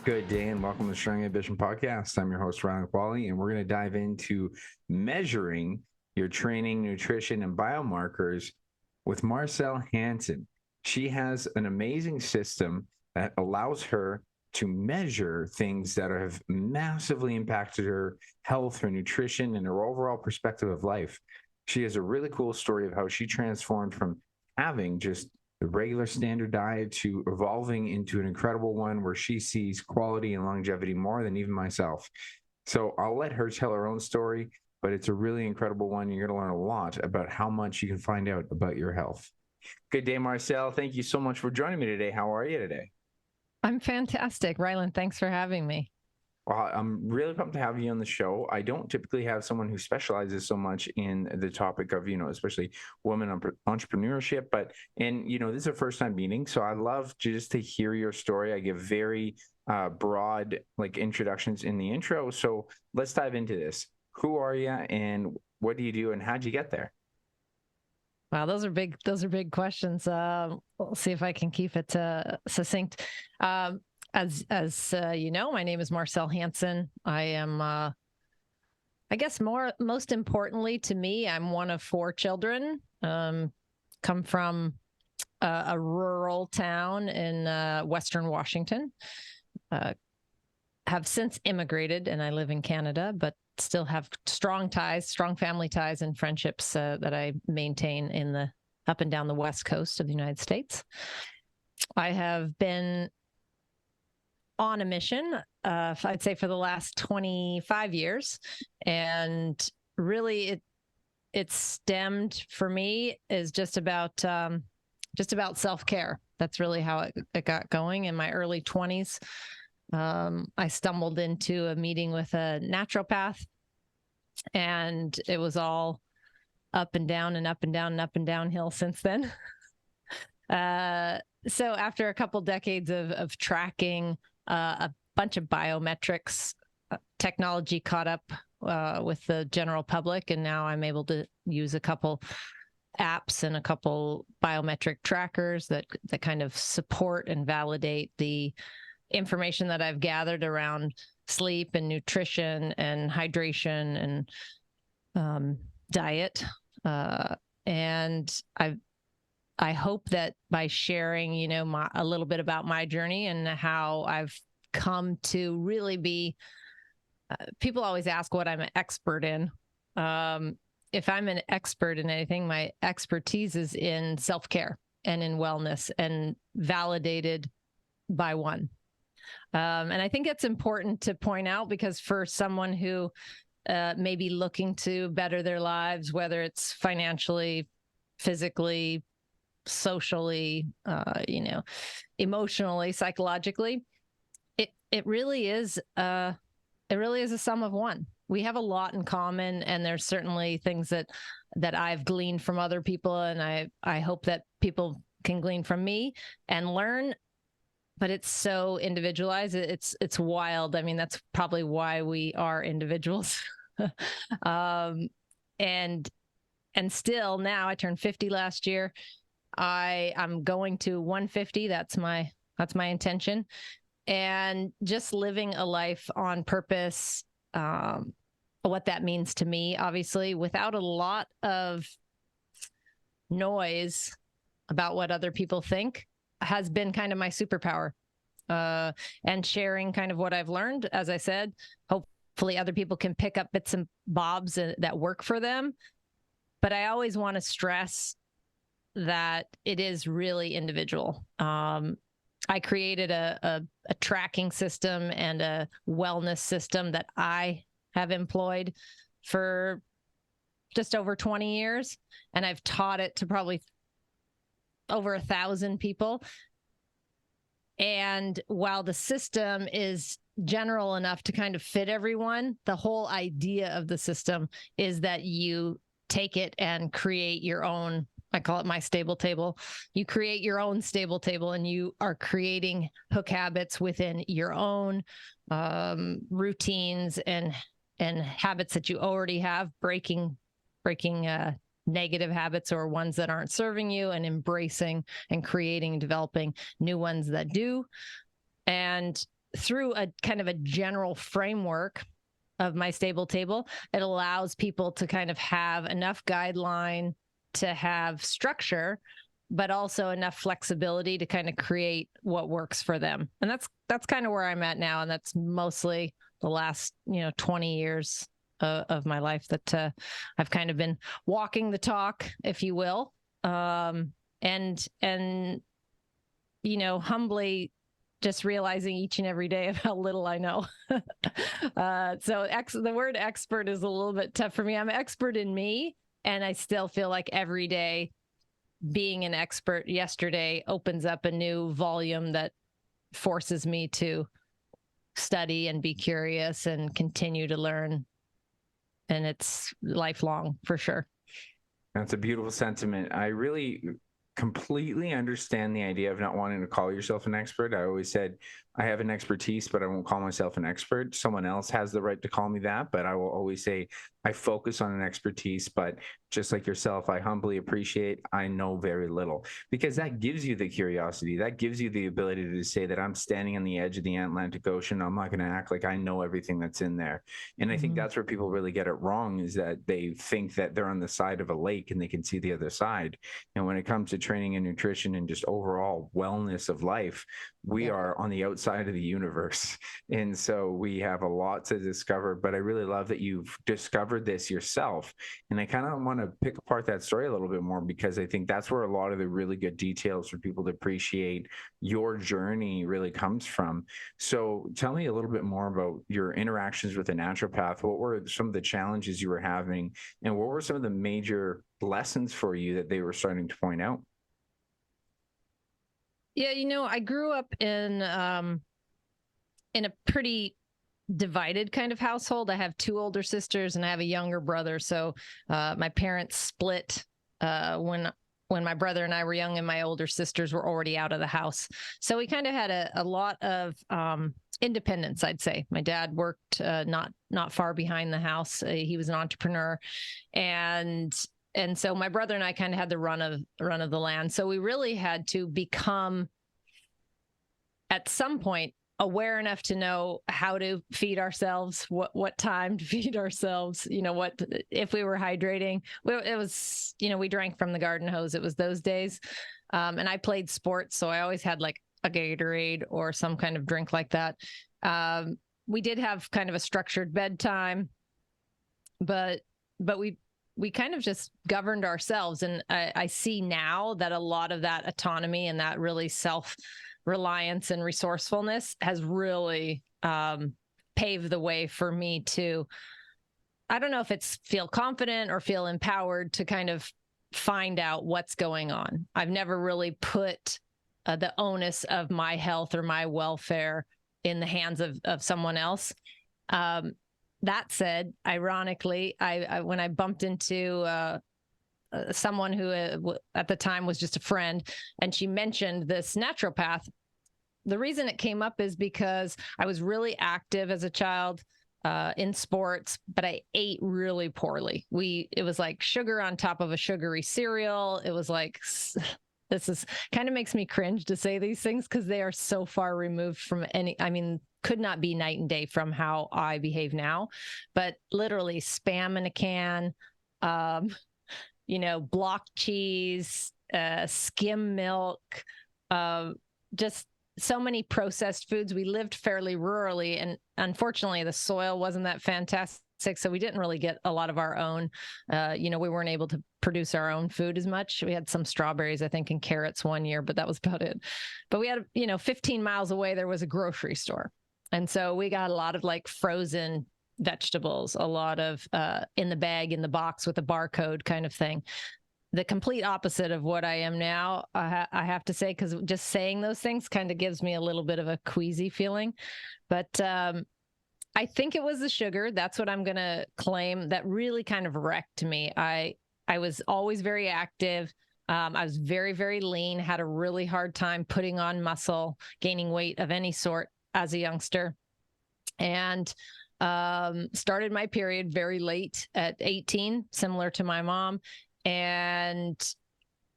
Good day and welcome to the Strong Ambition Podcast. I'm your host, Ryan Qualley, and we're going to dive into measuring your training, nutrition, and biomarkers with Marcell Hanson. She has an amazing system that allows her to measure things that have massively impacted her health, her nutrition, and her overall perspective of life. She has a really cool story of how she transformed from having just the regular standard diet to evolving into an incredible one where she sees quality and longevity more than even myself. So I'll let her tell her own story, but it's a really incredible one. You're going to learn a lot about how much you can find out about your health. Good day, Marcell. Thank you so much for joining me today. How are you today? I'm fantastic. Rylan, thanks for having me. Well, I'm really pumped to have you on the show. I don't typically have someone who specializes so much in the topic of, especially women entrepreneurship, this is a first time meeting. So I love just to hear your story. I give very broad introductions in the intro. So let's dive into this. Who are you and what do you do and how'd you get there? Wow, those are big questions. We'll see if I can keep it succinct. As you know, my name is Marcell Hanson. I am, I guess, most importantly to me, I'm one of 4 children. Come from a rural town in Western Washington. Have since immigrated, and I live in Canada, but still have strong family ties, and friendships that I maintain in the up and down the West Coast of the United States. I have been on a mission, I'd say for the last 25 years. And really it stemmed for me is just about self-care. That's really how it got going in my early 20s. I stumbled into a meeting with a naturopath, and it was all up and down and up and down and up and downhill since then. So after a couple decades of tracking, a bunch of biometrics technology caught up with the general public, and now I'm able to use a couple apps and a couple biometric trackers that kind of support and validate the information that I've gathered around sleep and nutrition and hydration and diet. And I hope that by sharing, a little bit about my journey and how I've come to really be, people always ask what I'm an expert in. If I'm an expert in anything, my expertise is in self-care and in wellness, and validated by one. And I think it's important to point out, because for someone who may be looking to better their lives, whether it's financially, physically, socially, emotionally, psychologically, it really is a sum of one. We have a lot in common, and there's certainly things that I've gleaned from other people, and I hope that people can glean from me and learn. But it's so individualized. It's wild. I mean, that's probably why we are individuals. And still now, I turned 50 last year. I'm going to 150. That's my intention. And just living a life on purpose, what that means to me, obviously, without a lot of noise about what other people think, has been kind of my superpower. And sharing kind of what I've learned, as I said, hopefully other people can pick up bits and bobs that work for them. But I always want to stress that it is really individual. I created a tracking system and a wellness system that I have employed for just over 20 years. And I've taught it to probably over 1,000 people. And while the system is general enough to kind of fit everyone, the whole idea of the system is that you take it and create your own. I call it my stable table. You create your own stable table, and you are creating hook habits within your own routines and habits that you already have, breaking negative habits or ones that aren't serving you, and embracing and creating and developing new ones that do. And through a kind of a general framework of my stable table, it allows people to kind of have enough guideline to have structure, but also enough flexibility to kind of create what works for them. And that's kind of where I'm at now. And that's mostly the last, 20 years of my life that I've kind of been walking the talk, if you will. And humbly just realizing each and every day of how little I know. So the word expert is a little bit tough for me. I'm an expert in me, and I still feel like every day being an expert yesterday opens up a new volume that forces me to study and be curious and continue to learn. And it's lifelong for sure. That's a beautiful sentiment. I really completely understand the idea of not wanting to call yourself an expert. I always said I have an expertise, but I won't call myself an expert. Someone else has the right to call me that, but I will always say I focus on an expertise. But just like yourself, I humbly appreciate I know very little, because that gives you the curiosity. That gives you the ability to say that I'm standing on the edge of the Atlantic Ocean. I'm not going to act like I know everything that's in there. And I think that's where people really get it wrong, is that they think that they're on the side of a lake and they can see the other side. And when it comes to training and nutrition and just overall wellness of life, we are on the outside of the universe. And so we have a lot to discover, but I really love that you've discovered this yourself. And I kind of want to pick apart that story a little bit more, because I think that's where a lot of the really good details for people to appreciate your journey really comes from. So tell me a little bit more about your interactions with a naturopath. What were some of the challenges you were having, and what were some of the major lessons for you that they were starting to point out? Yeah, I grew up in a pretty divided kind of household. I have two older sisters and I have a younger brother. So my parents split when my brother and I were young, and my older sisters were already out of the house. So we kind of had a lot of independence, I'd say. My dad worked not far behind the house. He was an entrepreneur, and so my brother and I kind of had the run of the land. So we really had to become, at some point, aware enough to know how to feed ourselves, what time to feed ourselves, what if we were hydrating. It was, we drank from the garden hose. It was those days. And I played sports, so I always had like a Gatorade or some kind of drink like that. We did have kind of a structured bedtime, but we kind of just governed ourselves. And I see now that a lot of that autonomy and that really self-reliance and resourcefulness has really paved the way for me to, I don't know if it's feel confident or feel empowered to kind of find out what's going on. I've never really put the onus of my health or my welfare in the hands of someone else. That said, ironically, I when I bumped into someone who at the time was just a friend, and she mentioned this naturopath, the reason it came up is because I was really active as a child in sports, but I ate really poorly. It was like sugar on top of a sugary cereal. It was like, this is kind of makes me cringe to say these things because they are so far removed from could not be night and day from how I behave now. But literally Spam in a can, block cheese, skim milk, just so many processed foods. We lived fairly rurally, and unfortunately the soil wasn't that fantastic. So we didn't really get a lot of our own, we weren't able to produce our own food as much. We had some strawberries, I think, and carrots one year, but that was about it. But we had, 15 miles away, there was a grocery store. And so we got a lot of like frozen vegetables, a lot of in the bag, in the box with a barcode kind of thing. The complete opposite of what I am now, I have to say, because just saying those things kind of gives me a little bit of a queasy feeling. But I think it was the sugar. That's what I'm going to claim. That really kind of wrecked me. I was always very active. I was very, very lean, had a really hard time putting on muscle, gaining weight of any sort as a youngster, and started my period very late at 18, similar to my mom. And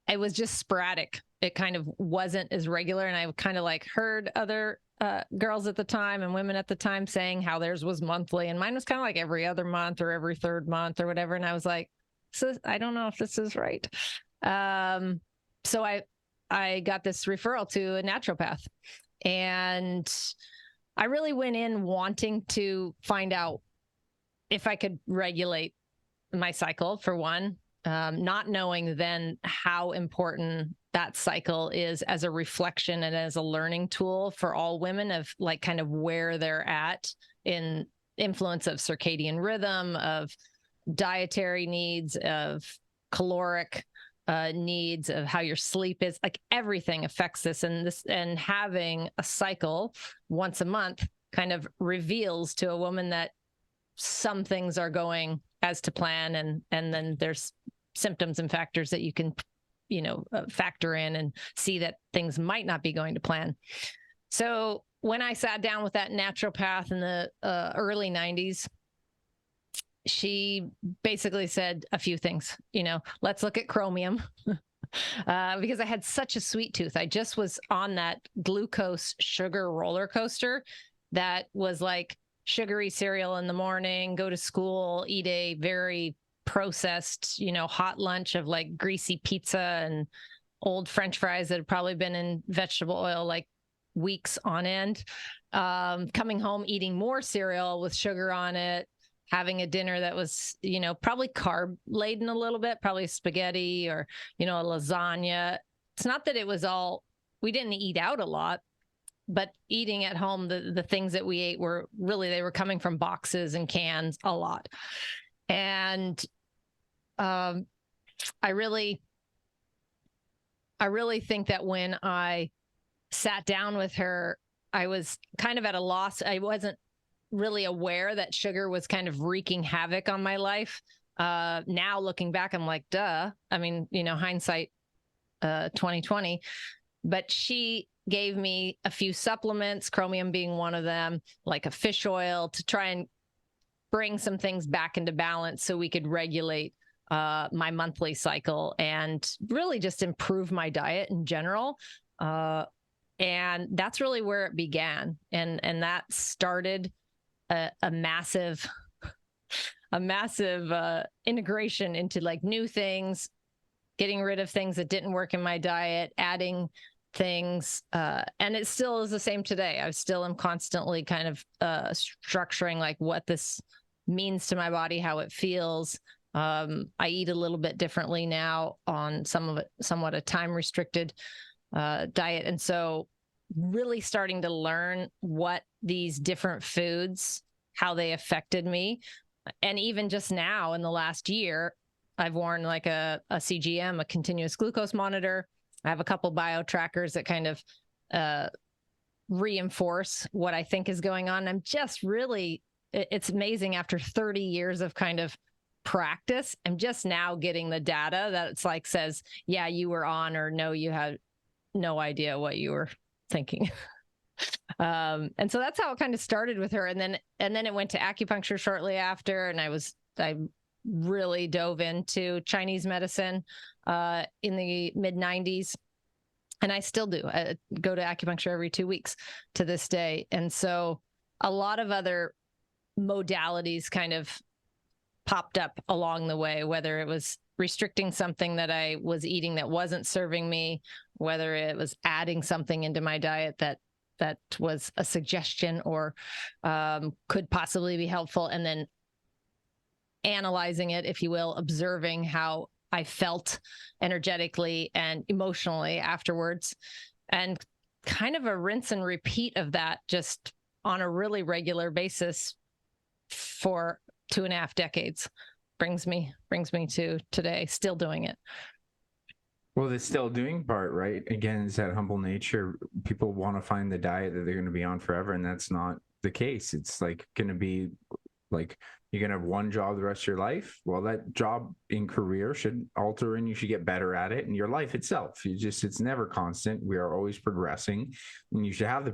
it was just sporadic. It kind of wasn't as regular. And I kind of like heard other girls at the time and women at the time saying how theirs was monthly, and mine was kind of like every other month or every third month or whatever. And I was like, I don't know if this is right. So I got this referral to a naturopath, and I really went in wanting to find out if I could regulate my cycle, for one, not knowing then how important that cycle is as a reflection and as a learning tool for all women, of like kind of where they're at in influence of circadian rhythm, of dietary needs, of caloric needs, of how your sleep is. Like everything affects this, and having a cycle once a month kind of reveals to a woman that some things are going as to plan, and then there's symptoms and factors that you can factor in and see that things might not be going to plan. So when I sat down with that naturopath in the early 90s, she basically said a few things. Let's look at chromium. Because I had such a sweet tooth. I just was on that glucose sugar roller coaster that was like sugary cereal in the morning, go to school, eat a very processed, hot lunch of like greasy pizza and old French fries that had probably been in vegetable oil like weeks on end. Coming home, eating more cereal with sugar on it, having a dinner that was, probably carb laden a little bit, probably spaghetti or, a lasagna. It's not that it was we didn't eat out a lot, but eating at home, the things that we ate were really, they were coming from boxes and cans a lot. And I really think that when I sat down with her, I was kind of at a loss. I wasn't really aware that sugar was kind of wreaking havoc on my life. Now looking back, I'm like, duh. I mean, hindsight, 2020. But she gave me a few supplements, chromium being one of them, like a fish oil, to try and bring some things back into balance so we could regulate my monthly cycle and really just improve my diet in general. And that's really where it began. And that started a massive integration into like new things, getting rid of things that didn't work in my diet, adding things. And it still is the same today. I still am constantly kind of structuring like what this means to my body, how it feels. I eat a little bit differently now on somewhat a time restricted diet. And so really starting to learn what these different foods, how they affected me. And even just now in the last year, I've worn like a CGM, a continuous glucose monitor. I have a couple bio trackers that kind of reinforce what I think is going on. I'm just really, it's amazing after 30 years of kind of practice, I'm just now getting the data that it's like says, yeah, you were on, or no, you had no idea what you were thinking. And so that's how it kind of started with her. And then it went to acupuncture shortly after. And I really dove into Chinese medicine in the mid 90s. And I still do. I go to acupuncture every 2 weeks to this day. And so a lot of other modalities kind of popped up along the way, whether it was restricting something that I was eating that wasn't serving me, whether it was adding something into my diet that was a suggestion or could possibly be helpful, and then analyzing it, if you will, observing how I felt energetically and emotionally afterwards, and kind of a rinse and repeat of that just on a really regular basis for 2.5 decades brings me to today, still doing it. Well, the still doing part, right? Again, is that humble nature. People want to find the diet that they're going to be on forever, and that's not the case. It's like going to be like you're going to have one job the rest of your life. Well, that job in career should alter and you should get better at it. And your life itself, it's never constant. We are always progressing, and you should have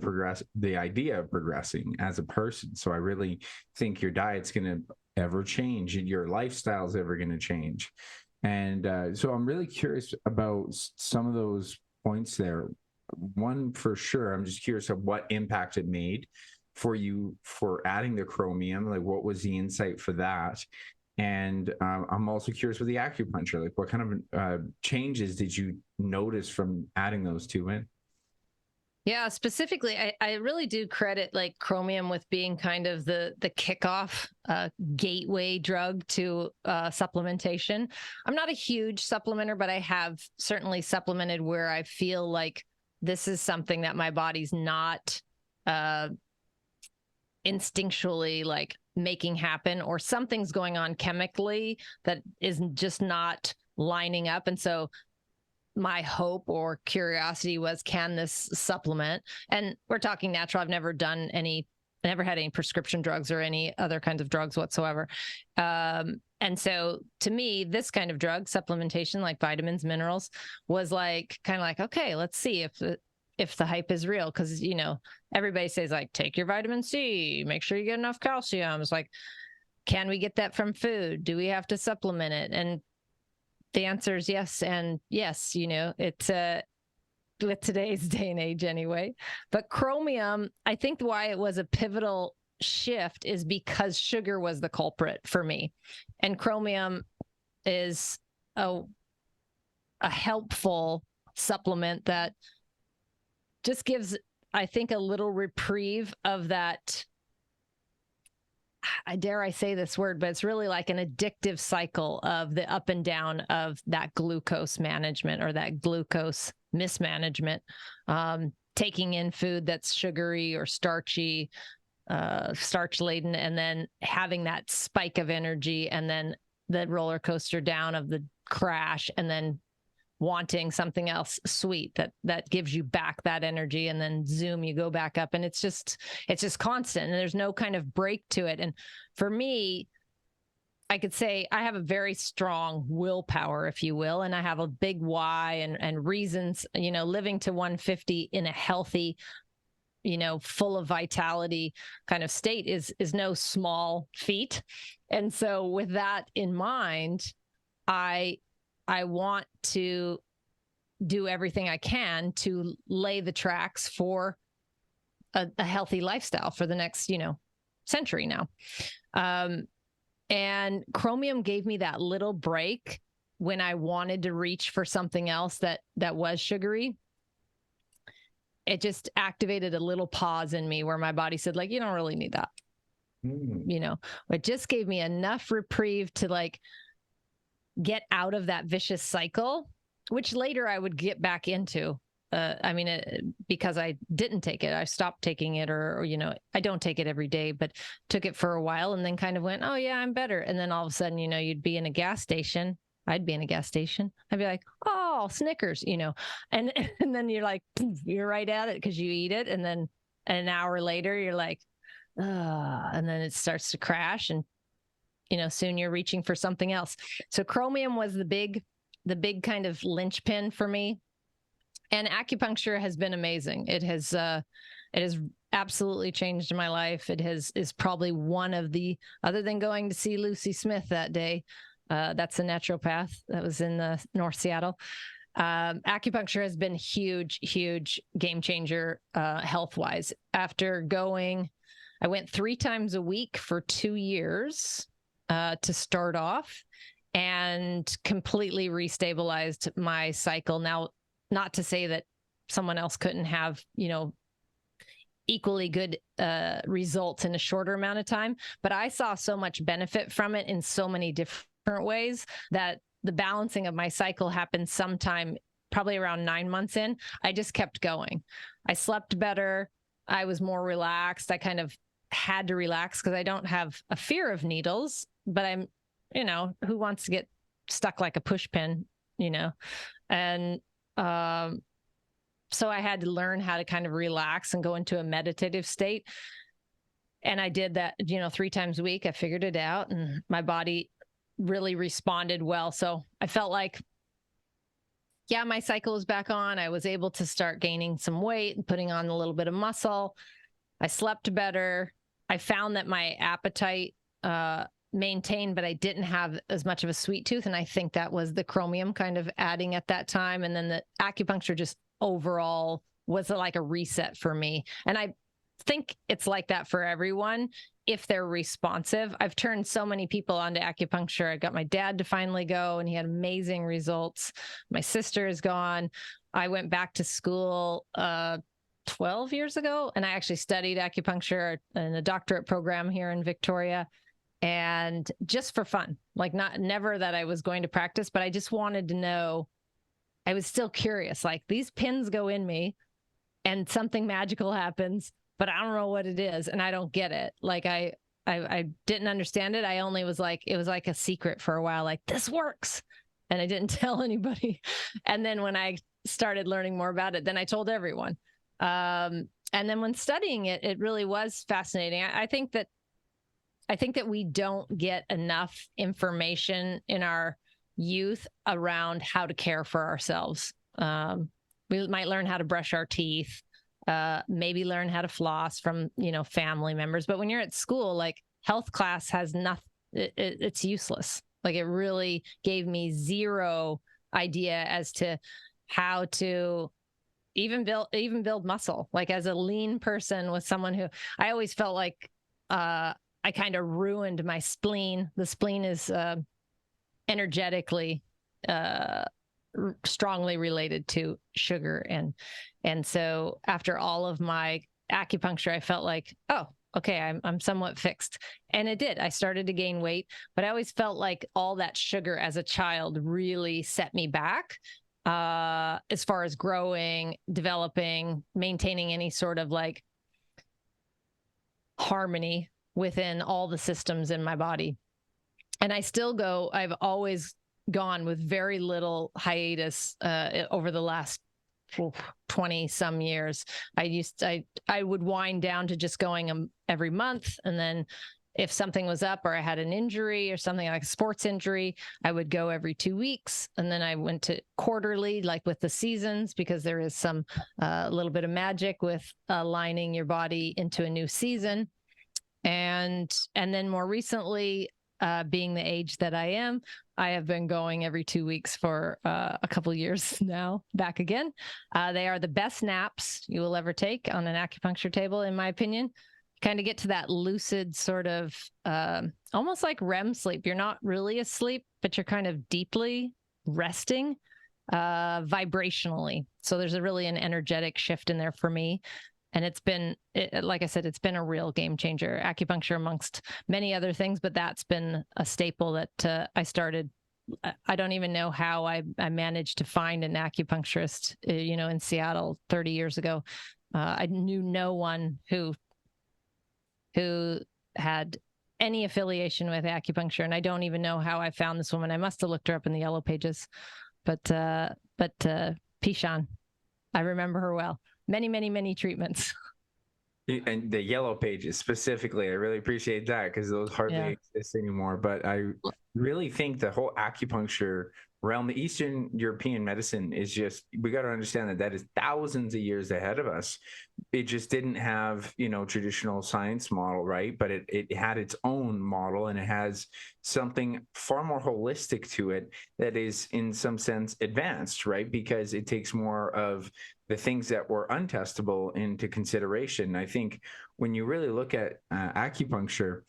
the idea of progressing as a person. So I really think your diet's going to ever change and your lifestyle is ever going to change. And so I'm really curious about some of those points there. One for sure, I'm just curious of what impact it made for you for adding the chromium. Like, what was the insight for that? And I'm also curious with the acupuncture, like what kind of changes did you notice from adding those two in? Yeah, specifically, I really do credit like chromium with being kind of the kickoff gateway drug to supplementation. I'm not a huge supplementer, but I have certainly supplemented where I feel like this is something that my body's not uh, instinctually like making happen, or something's going on chemically that is just not lining up. And so my hope or curiosity was, can this supplement? And we're talking natural. I've never done any, I never had any prescription drugs or any other kinds of drugs whatsoever. And so to me, this kind of drug supplementation, like vitamins, minerals, was like kind of like, okay, let's see if the hype is real. Cause you know, everybody says like, take your vitamin C, make sure you get enough calcium. It's like, can we get that from food? Do we have to supplement it? And the answer is yes. And yes, you know, it's with today's day and age anyway. But chromium, I think why it was a pivotal shift is because sugar was the culprit for me. And chromium is a helpful supplement that just gives, I think, a little reprieve of that. I dare I say this word, but it's really like an addictive cycle of the up and down of that glucose management or that glucose mismanagement. Taking in food that's sugary or starchy, starch laden, and then having that spike of energy, and then the roller coaster down of the crash, and then wanting something else sweet that gives you back that energy, and then zoom, you go back up, and it's just constant, and there's no kind of break to it. And for me, I could say I have a very strong willpower, if you will, and I have a big why and reasons. You know, living to 150 in a healthy, you know, full of vitality kind of state is no small feat. And so with that in mind, I want to do everything I can to lay the tracks for a healthy lifestyle for the next, you know, century now. And chromium gave me that little break when I wanted to reach for something else that was sugary. It just activated a little pause in me where my body said, like, you don't really need that. You know, it just gave me enough reprieve to like get out of that vicious cycle, which later I would get back into. Because I didn't take it, I stopped taking it, or, you know, I don't take it every day, but took it for a while and then kind of went, oh yeah, I'm better. And then all of a sudden, you know, you'd be in a gas station. I'd be in a gas station. I'd be like, oh, Snickers, you know, and then you're like, you're right at it because you eat it. And then an hour later, you're like, and then it starts to crash, and you know, soon you're reaching for something else. So chromium was the big kind of linchpin for me. And acupuncture has been amazing. It has absolutely changed my life. It is probably one of the, other than going to see Lucy Smith that day, that's a naturopath that was in North Seattle. Acupuncture has been huge game changer health wise. After going, I went 3 times a week for 2 years to start off, and completely restabilized my cycle. Now, not to say that someone else couldn't have, you know, equally good results in a shorter amount of time, but I saw so much benefit from it in so many different ways that the balancing of my cycle happened sometime probably around 9 months in. I just kept going. I slept better. I was more relaxed. I kind of had to relax because I don't have a fear of needles, but I'm, you know, who wants to get stuck like a push pin, you know? And so I had to learn how to kind of relax and go into a meditative state. And I did that, you know, 3 times a week. I figured it out, and my body really responded well. So I felt like, yeah, my cycle was back on. I was able to start gaining some weight and putting on a little bit of muscle. I slept better. I found that my appetite maintain, but I didn't have as much of a sweet tooth. And I think that was the chromium kind of adding at that time. And then the acupuncture just overall was like a reset for me. And I think it's like that for everyone if they're responsive. I've turned so many people onto acupuncture. I got my dad to finally go, and he had amazing results. My sister is gone. I went back to school 12 years ago, and I actually studied acupuncture in a doctorate program here in Victoria, and just for fun, like never that I was going to practice, but I just wanted to know. I was still curious, like these pins go in me and something magical happens, but I don't know what it is and I don't get it. Like I didn't understand it. I only was like, it was like a secret for a while, like this works. And I didn't tell anybody. And then when I started learning more about it, then I told everyone. And then when studying it, it really was fascinating. I think that we don't get enough information in our youth around how to care for ourselves. We might learn how to brush our teeth, maybe learn how to floss from, family members. But when you're at school, like health class has nothing, it's useless. Like it really gave me zero idea as to how to even build muscle. Like as a lean person, with someone who I always felt like I kind of ruined my spleen. The spleen is energetically strongly related to sugar, and so after all of my acupuncture, I felt like, oh, okay, I'm somewhat fixed, and it did. I started to gain weight, but I always felt like all that sugar as a child really set me back as far as growing, developing, maintaining any sort of like harmony within all the systems in my body. And I still go, I've always gone with very little hiatus over the last 20 some years. I would wind down to just going every month. And then if something was up or I had an injury or something like a sports injury, I would go every 2 weeks. And then I went to quarterly, like with the seasons, because there is some a little bit of magic with aligning your body into a new season. And then more recently, being the age that I am, I have been going every 2 weeks for a couple of years now, back again. They are the best naps you will ever take on an acupuncture table, in my opinion. Kind of get to that lucid sort of almost like REM sleep. You're not really asleep, but you're kind of deeply resting vibrationally. So there's really an energetic shift in there for me. And it's been, like I said, it's been a real game changer. Acupuncture amongst many other things, but that's been a staple that I started. I don't even know how I managed to find an acupuncturist, in Seattle 30 years ago. I knew no one who had any affiliation with acupuncture, and I don't even know how I found this woman. I must have looked her up in the yellow pages, but Pishan, I remember her well. Many, many, many treatments. And the yellow pages specifically, I really appreciate that because those hardly exist anymore. But I really think the whole acupuncture realm, the Eastern European medicine is just, we got to understand that is thousands of years ahead of us. It just didn't have, traditional science model, right? But it had its own model, and it has something far more holistic to it that is in some sense advanced, right? Because it takes more of the things that were untestable into consideration. I think when you really look at acupuncture,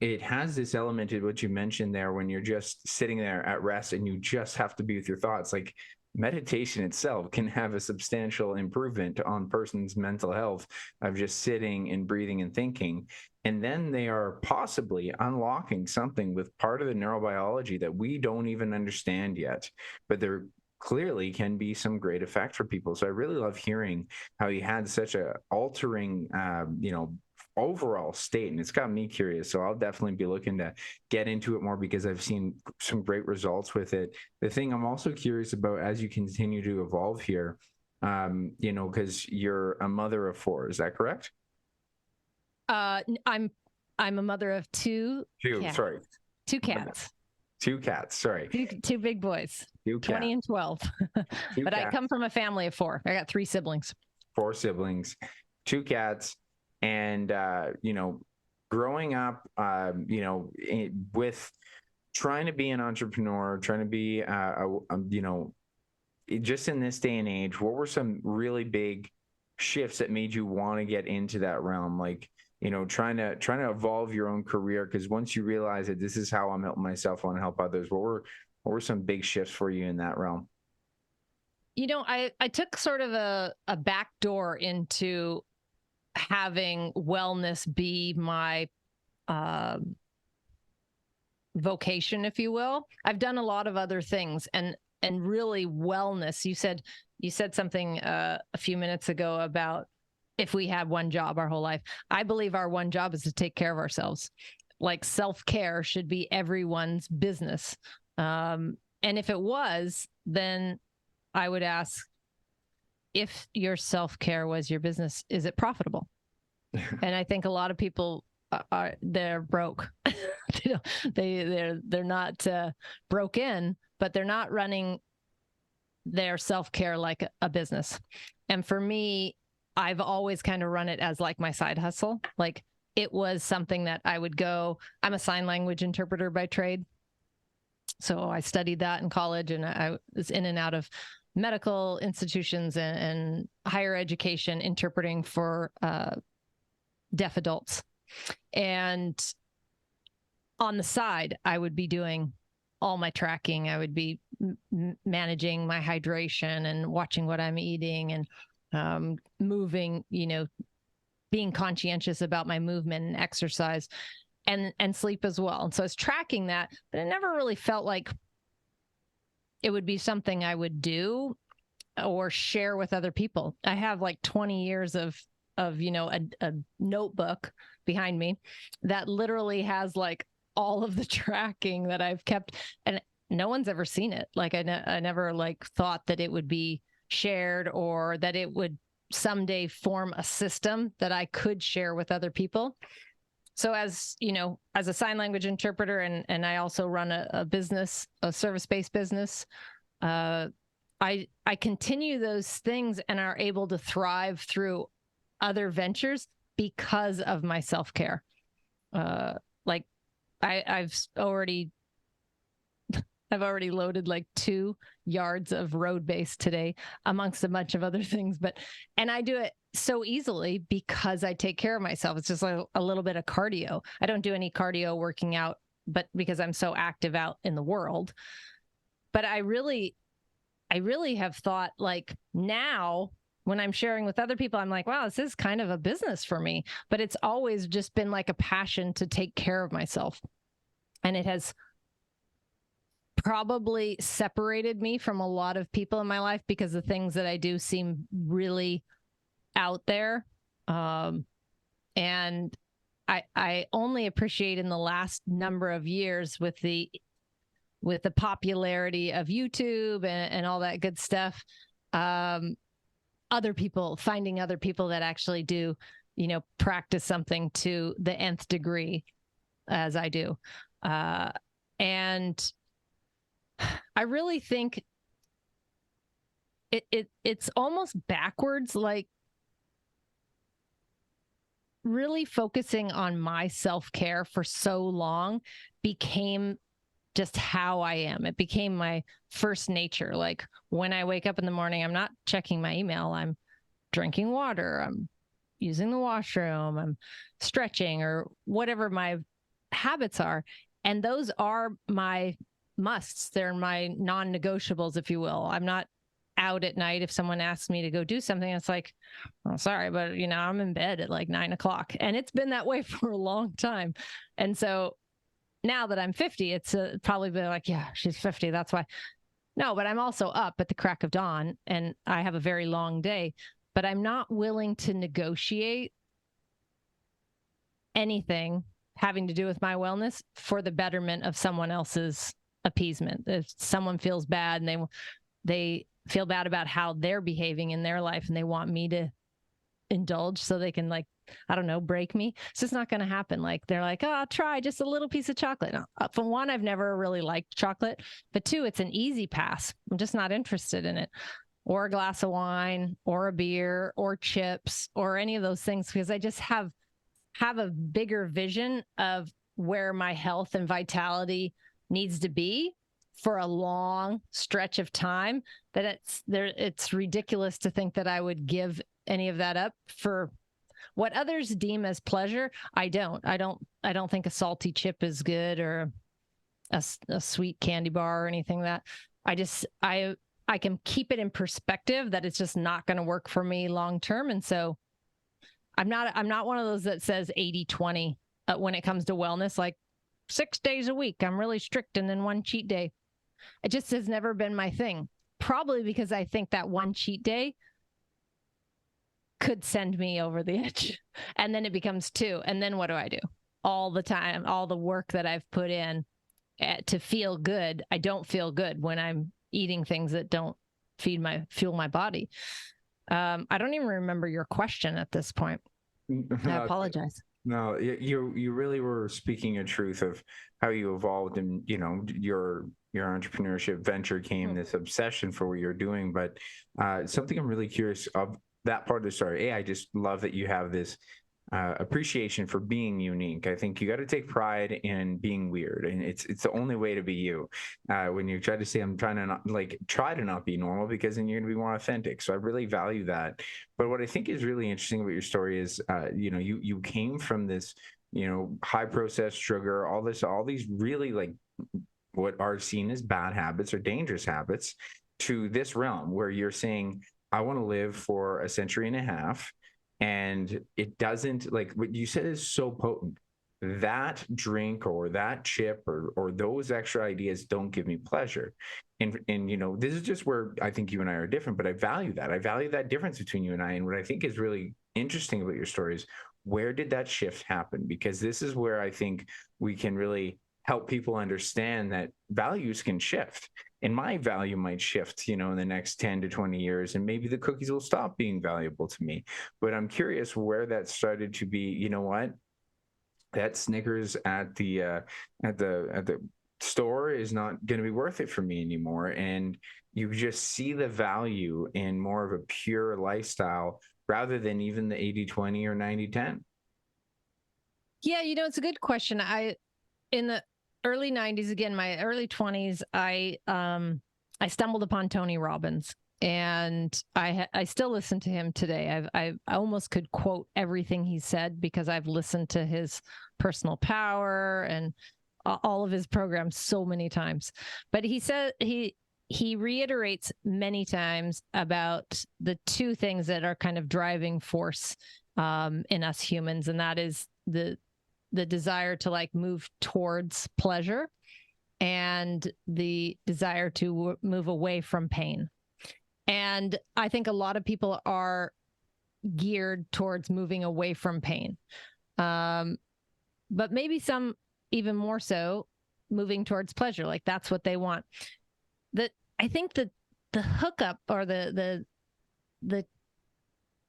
it has this element of what you mentioned there, when you're just sitting there at rest and you just have to be with your thoughts. Like meditation itself can have a substantial improvement on person's mental health of just sitting and breathing and thinking. And then they are possibly unlocking something with part of the neurobiology that we don't even understand yet, but there clearly can be some great effect for people. So I really love hearing how you had such a altering, overall state, and it's got me curious. So I'll definitely be looking to get into it more because I've seen some great results with it. The thing I'm also curious about as you continue to evolve here, because you're a mother of 4, is that correct? I'm a mother of two cats. Sorry. 2 cats. 2 cats, sorry. Two big boys, 20 and 12. But I come from a family of 4. I got 3 siblings. 4 siblings, 2 cats. And, growing up, with trying to be an entrepreneur, trying to be, just in this day and age, what were some really big shifts that made you want to get into that realm? Like, trying to evolve your own career, because once you realize that this is how I'm helping myself, I want to help others. What were some big shifts for you in that realm? I took sort of a back door into having wellness be my uh, vocation, if you will. I've done a lot of other things, and really wellness. You said something a few minutes ago about if we had one job our whole life. I believe our one job is to take care of ourselves. Like self-care should be everyone's business. And if it was, then I would ask, if your self-care was your business, is it profitable? And I think a lot of people they're broke. They're not broken, but they're not running their self-care like a business. And for me, I've always kind of run it as like my side hustle. Like it was something that I would go, I'm a sign language interpreter by trade. So I studied that in college, and I was in and out of medical institutions and higher education interpreting for deaf adults. And on the side, I would be doing all my tracking. I would be managing my hydration and watching what I'm eating and moving, being conscientious about my movement and exercise and sleep as well. And so I was tracking that, but it never really felt like it would be something I would do or share with other people. I have like 20 years of a notebook behind me that literally has like all of the tracking that I've kept, and no one's ever seen it. Like I never like thought that it would be shared or that it would someday form a system that I could share with other people. So as a sign language interpreter, and I also run a business, a service-based business, I continue those things and are able to thrive through other ventures because of my self-care. Like I've already loaded like 2 yards of road base today, amongst a bunch of other things. And I do it so easily because I take care of myself. It's just like a little bit of cardio. I don't do any cardio working out, but because I'm so active out in the world. But I really have thought, like, now when I'm sharing with other people, I'm like, wow, this is kind of a business for me. But it's always just been like a passion to take care of myself. And it has probably separated me from a lot of people in my life because the things that I do seem really out there. And I only appreciate in the last number of years with the popularity of YouTube and all that good stuff, finding other people that actually do, practice something to the nth degree as I do. And I really think it's almost backwards, like really focusing on my self-care for so long became just how I am. It became my first nature. Like when I wake up in the morning, I'm not checking my email. I'm drinking water. I'm using the washroom. I'm stretching or whatever my habits are. And those are my musts. They're my non-negotiables, if you will. I'm not out at night. If someone asks me to go do something, it's like, oh, sorry, but I'm in bed at like 9:00, and it's been that way for a long time. And so now that I'm 50, it's probably been like, yeah, she's 50. That's why. No, but I'm also up at the crack of dawn and I have a very long day, but I'm not willing to negotiate anything having to do with my wellness for the betterment of someone else's appeasement. If someone feels bad and they feel bad about how they're behaving in their life and they want me to indulge so they can, like, I don't know, break me. It's just not going to happen. Like they're like, oh, I'll try just a little piece of chocolate. No, for one, I've never really liked chocolate, but 2, it's an easy pass. I'm just not interested in it, or a glass of wine or a beer or chips or any of those things, because I just have have a bigger vision of where my health and vitality needs to be for a long stretch of time, that it's ridiculous to think that I would give any of that up for what others deem as pleasure. I don't think a salty chip is good, or a sweet candy bar or anything like that. I can keep it in perspective that it's just not going to work for me long term. And so I'm not one of those that says 80-20 when it comes to wellness, like 6 days a week I'm really strict and then one cheat day. It just has never been my thing. Probably because I think that one cheat day could send me over the edge. And then it becomes 2. And then what do I do? All the time, all the work that I've put in to feel good, I don't feel good when I'm eating things that don't fuel my body. I don't even remember your question at this point. I apologize. No, you really were speaking a truth of how you evolved, and your entrepreneurship venture came this obsession for what you're doing. But something I'm really curious of that part of the story. I just love that you have this appreciation for being unique. I think you got to take pride in being weird, and it's the only way to be you. When you try to say, I'm trying to try to not be normal, because then you're going to be more authentic. So I really value that. But what I think is really interesting about your story is, you came from this, high processed sugar, all these really what are seen as bad habits or dangerous habits, to this realm where you're saying, I want to live for a century and a half. And it doesn't, like what you said is so potent. That drink or that chip or those extra ideas don't give me pleasure. And this is just where I think you and I are different, but I value that. I value that difference between you and I. And what I think is really interesting about your story is, where did that shift happen? Because this is where I think we can really help people understand that values can shift. And my value might shift, in the next 10 to 20 years, and maybe the cookies will stop being valuable to me. But I'm curious where that started to be, what? That Snickers at the store is not going to be worth it for me anymore. And you just see the value in more of a pure lifestyle rather than even the 80-20 or 90-10. Yeah, it's a good question. In the early 90s, again, my early 20s, I stumbled upon Tony Robbins, and I still listen to him today. I almost could quote everything he said, because I've listened to his Personal Power and all of his programs so many times. But he said he reiterates many times about the 2 things that are kind of driving force in us humans, and that is the desire to move towards pleasure and the desire to move away from pain. And I think a lot of people are geared towards moving away from pain. But maybe some even more so moving towards pleasure. That's what they want. I think that the hookup, or the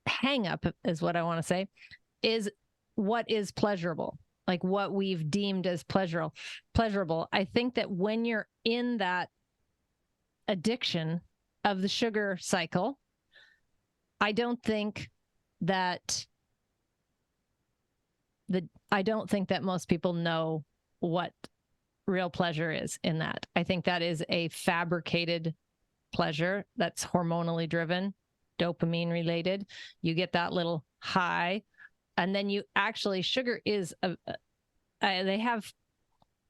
hang up is what I want to say, is what is pleasurable. What we've deemed as pleasurable. I think that when you're in that addiction of the sugar cycle, I don't think that most people know what real pleasure is in that. I think that is a fabricated pleasure that's hormonally driven, dopamine related. You get that little high. And then sugar is they have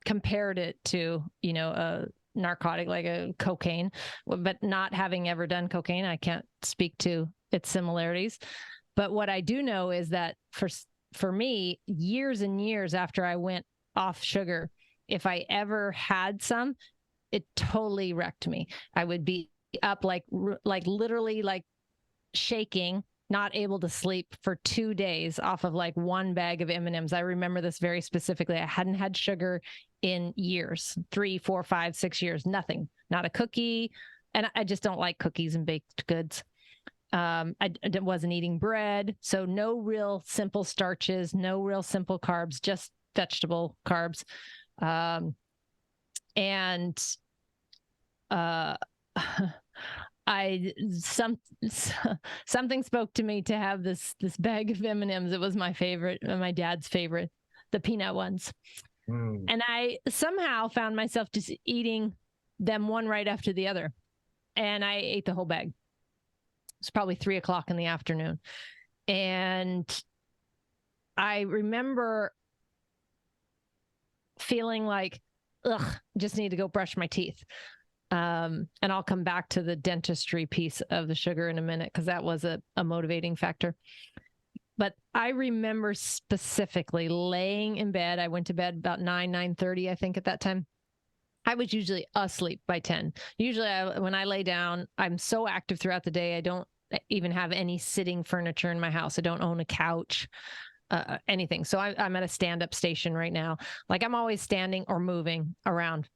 compared it to, a narcotic, like a cocaine, but not having ever done cocaine, I can't speak to its similarities. But what I do know is that for me, years and years after I went off sugar, if I ever had some, it totally wrecked me. I would be up literally shaking, not able to sleep for 2 days off of one bag of M&Ms. I remember this very specifically. I hadn't had sugar in years, 3, 4, 5, 6 years, nothing, not a cookie. And I just don't like cookies and baked goods. I wasn't eating bread. So no real simple starches, no real simple carbs, just vegetable carbs. something spoke to me to have this bag of M&Ms. It was my favorite, my dad's favorite, the peanut ones. And I somehow found myself just eating them one right after the other. And I ate the whole bag. It's probably 3:00 in the afternoon. And I remember feeling like, ugh, just need to go brush my teeth. And I'll come back to the dentistry piece of the sugar in a minute, because that was a motivating factor. But I remember specifically laying in bed. I went to bed about 9:30, I think, at that time. I was usually asleep by 10. Usually when I lay down, I'm so active throughout the day. I don't even have any sitting furniture in my house. I don't own a couch, anything. So I'm at a stand-up station right now. Like, I'm always standing or moving around.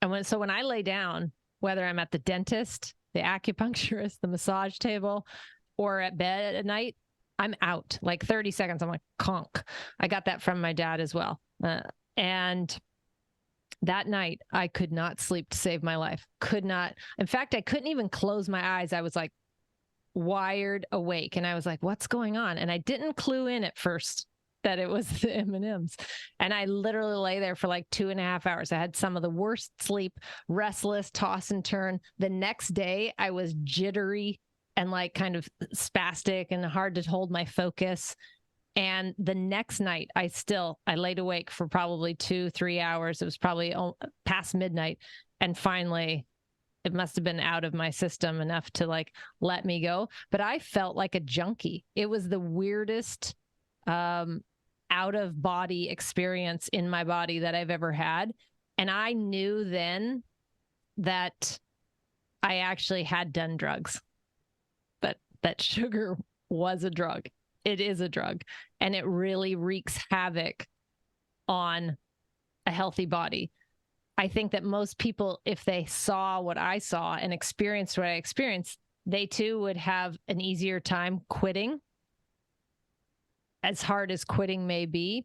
And when I lay down, whether I'm at the dentist, the acupuncturist, the massage table, or at bed at night, I'm out. Like 30 seconds, I'm like, conk. I got that from my dad as well. And that night, I could not sleep to save my life. Could not. In fact, I couldn't even close my eyes. I was like wired awake. And I was like, what's going on? And I didn't clue in at first that it was the M&Ms. And I literally lay there for like 2.5 hours. I had some of the worst sleep, restless, toss and turn. The next day, I was jittery and like kind of spastic and hard to hold my focus. And the next night, I laid awake for probably 2-3 hours. It was probably past midnight. And finally, it must have been out of my system enough to like let me go. But I felt like a junkie. It was the weirdest out of body experience in my body that I've ever had. And I knew then that I actually had done drugs, but that sugar was a drug. It is a drug, and it really wreaks havoc on a healthy body. I think that most people, if they saw what I saw and experienced what I experienced, they too would have an easier time quitting, as hard as quitting may be,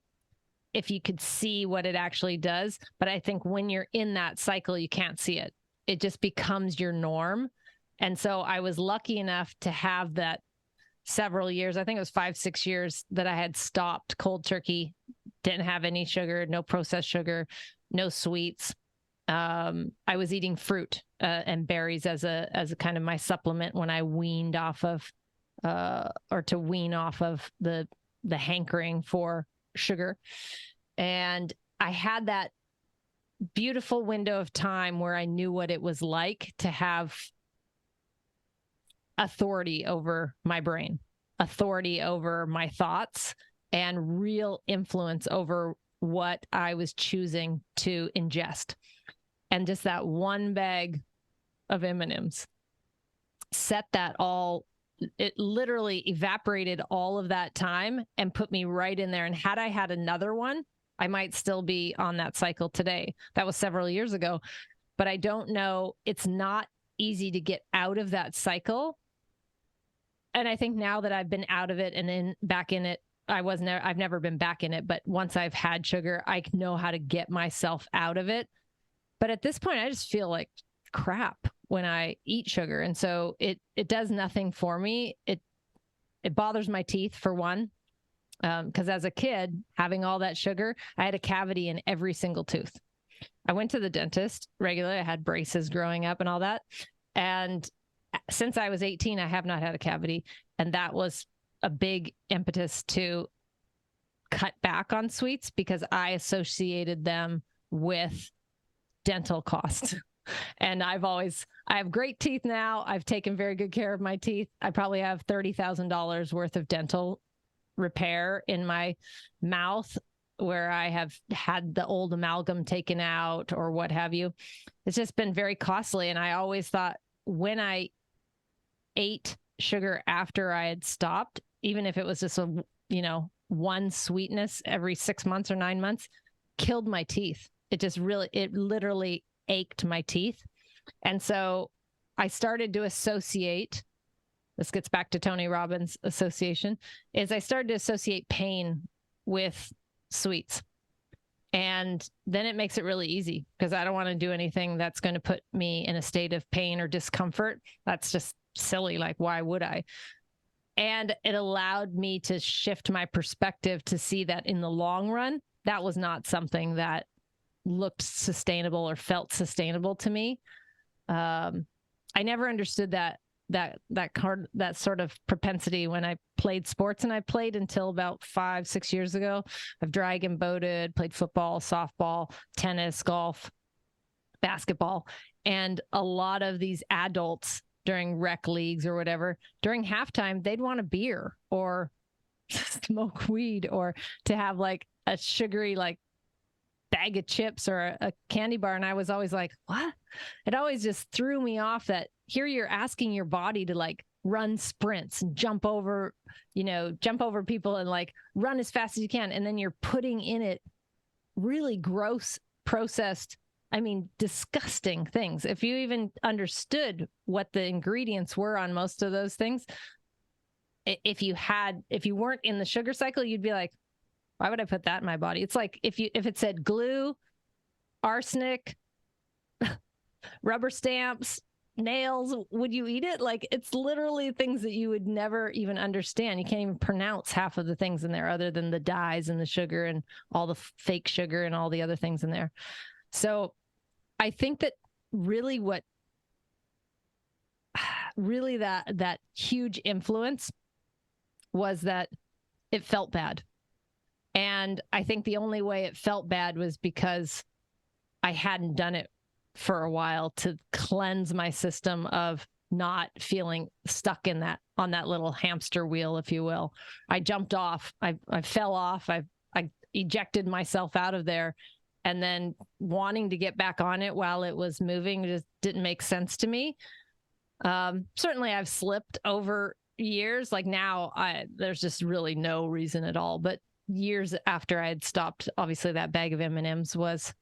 if you could see what it actually does. But I think when you're in that cycle, you can't see it. It just becomes your norm. And so I was lucky enough to have that several years. I think it was 5-6 years that I had stopped cold turkey, didn't have any sugar, no processed sugar, no sweets. I was eating fruit and berries as a kind of my supplement when I weaned off of, or to wean off of the hankering for sugar. And I had that beautiful window of time where I knew what it was like to have authority over my brain, authority over my thoughts, and real influence over what I was choosing to ingest. And just that one bag of M&Ms set that all, it literally evaporated all of that time and put me right in there. And had I had another one, I might still be on that cycle today. That was several years ago, but I don't know. It's not easy to get out of that cycle. And I think now that I've been out of it and back in it, I've never been back in it, but once I've had sugar, I know how to get myself out of it. But at this point, I just feel like crap when I eat sugar. And so it does nothing for me. It bothers my teeth, for one, because as a kid, having all that sugar, I had a cavity in every single tooth. I went to the dentist regularly. I had braces growing up and all that. And since I was 18, I have not had a cavity. And that was a big impetus to cut back on sweets, because I associated them with dental costs. And I have great teeth now. I've taken very good care of my teeth. I probably have $30,000 worth of dental repair in my mouth, where I have had the old amalgam taken out or what have you. It's just been very costly. And I always thought, when I ate sugar after I had stopped, even if it was just one sweetness every 6 months or 9 months, killed my teeth. It literally ached my teeth. And so I started to associate, this gets back to Tony Robbins' association, is I started to associate pain with sweets. And then it makes it really easy because I don't want to do anything that's going to put me in a state of pain or discomfort. That's just silly. Like, why would I? And it allowed me to shift my perspective to see that in the long run, that was not something that looked sustainable or felt sustainable to me. I never understood that sort of propensity when I played sports, and I played until about 5-6 years ago. I've dragon boated, played football, softball, tennis, golf, basketball, and a lot of these adults during rec leagues or whatever, during halftime, they'd want a beer or smoke weed or to have like a sugary like bag of chips or a candy bar. And I was always like, what? It always just threw me off that here you're asking your body to like run sprints and jump over people and like run as fast as you can. And then you're putting in it really gross, processed, disgusting things. If you even understood what the ingredients were on most of those things, if you weren't in the sugar cycle, you'd be like, why would I put that in my body? It's like if it said glue, arsenic, rubber stamps, nails, would you eat it? Like, it's literally things that you would never even understand. You can't even pronounce half of the things in there other than the dyes and the sugar and all the fake sugar and all the other things in there. So I think that really that huge influence was that it felt bad. And I think the only way it felt bad was because I hadn't done it for a while to cleanse my system of not feeling stuck on that little hamster wheel, if you will. I jumped off, I fell off, I ejected myself out of there, and then wanting to get back on it while it was moving just didn't make sense to me. Certainly I've slipped over years. Like now there's just really no reason at all. But years after I had stopped, obviously that bag of M&Ms was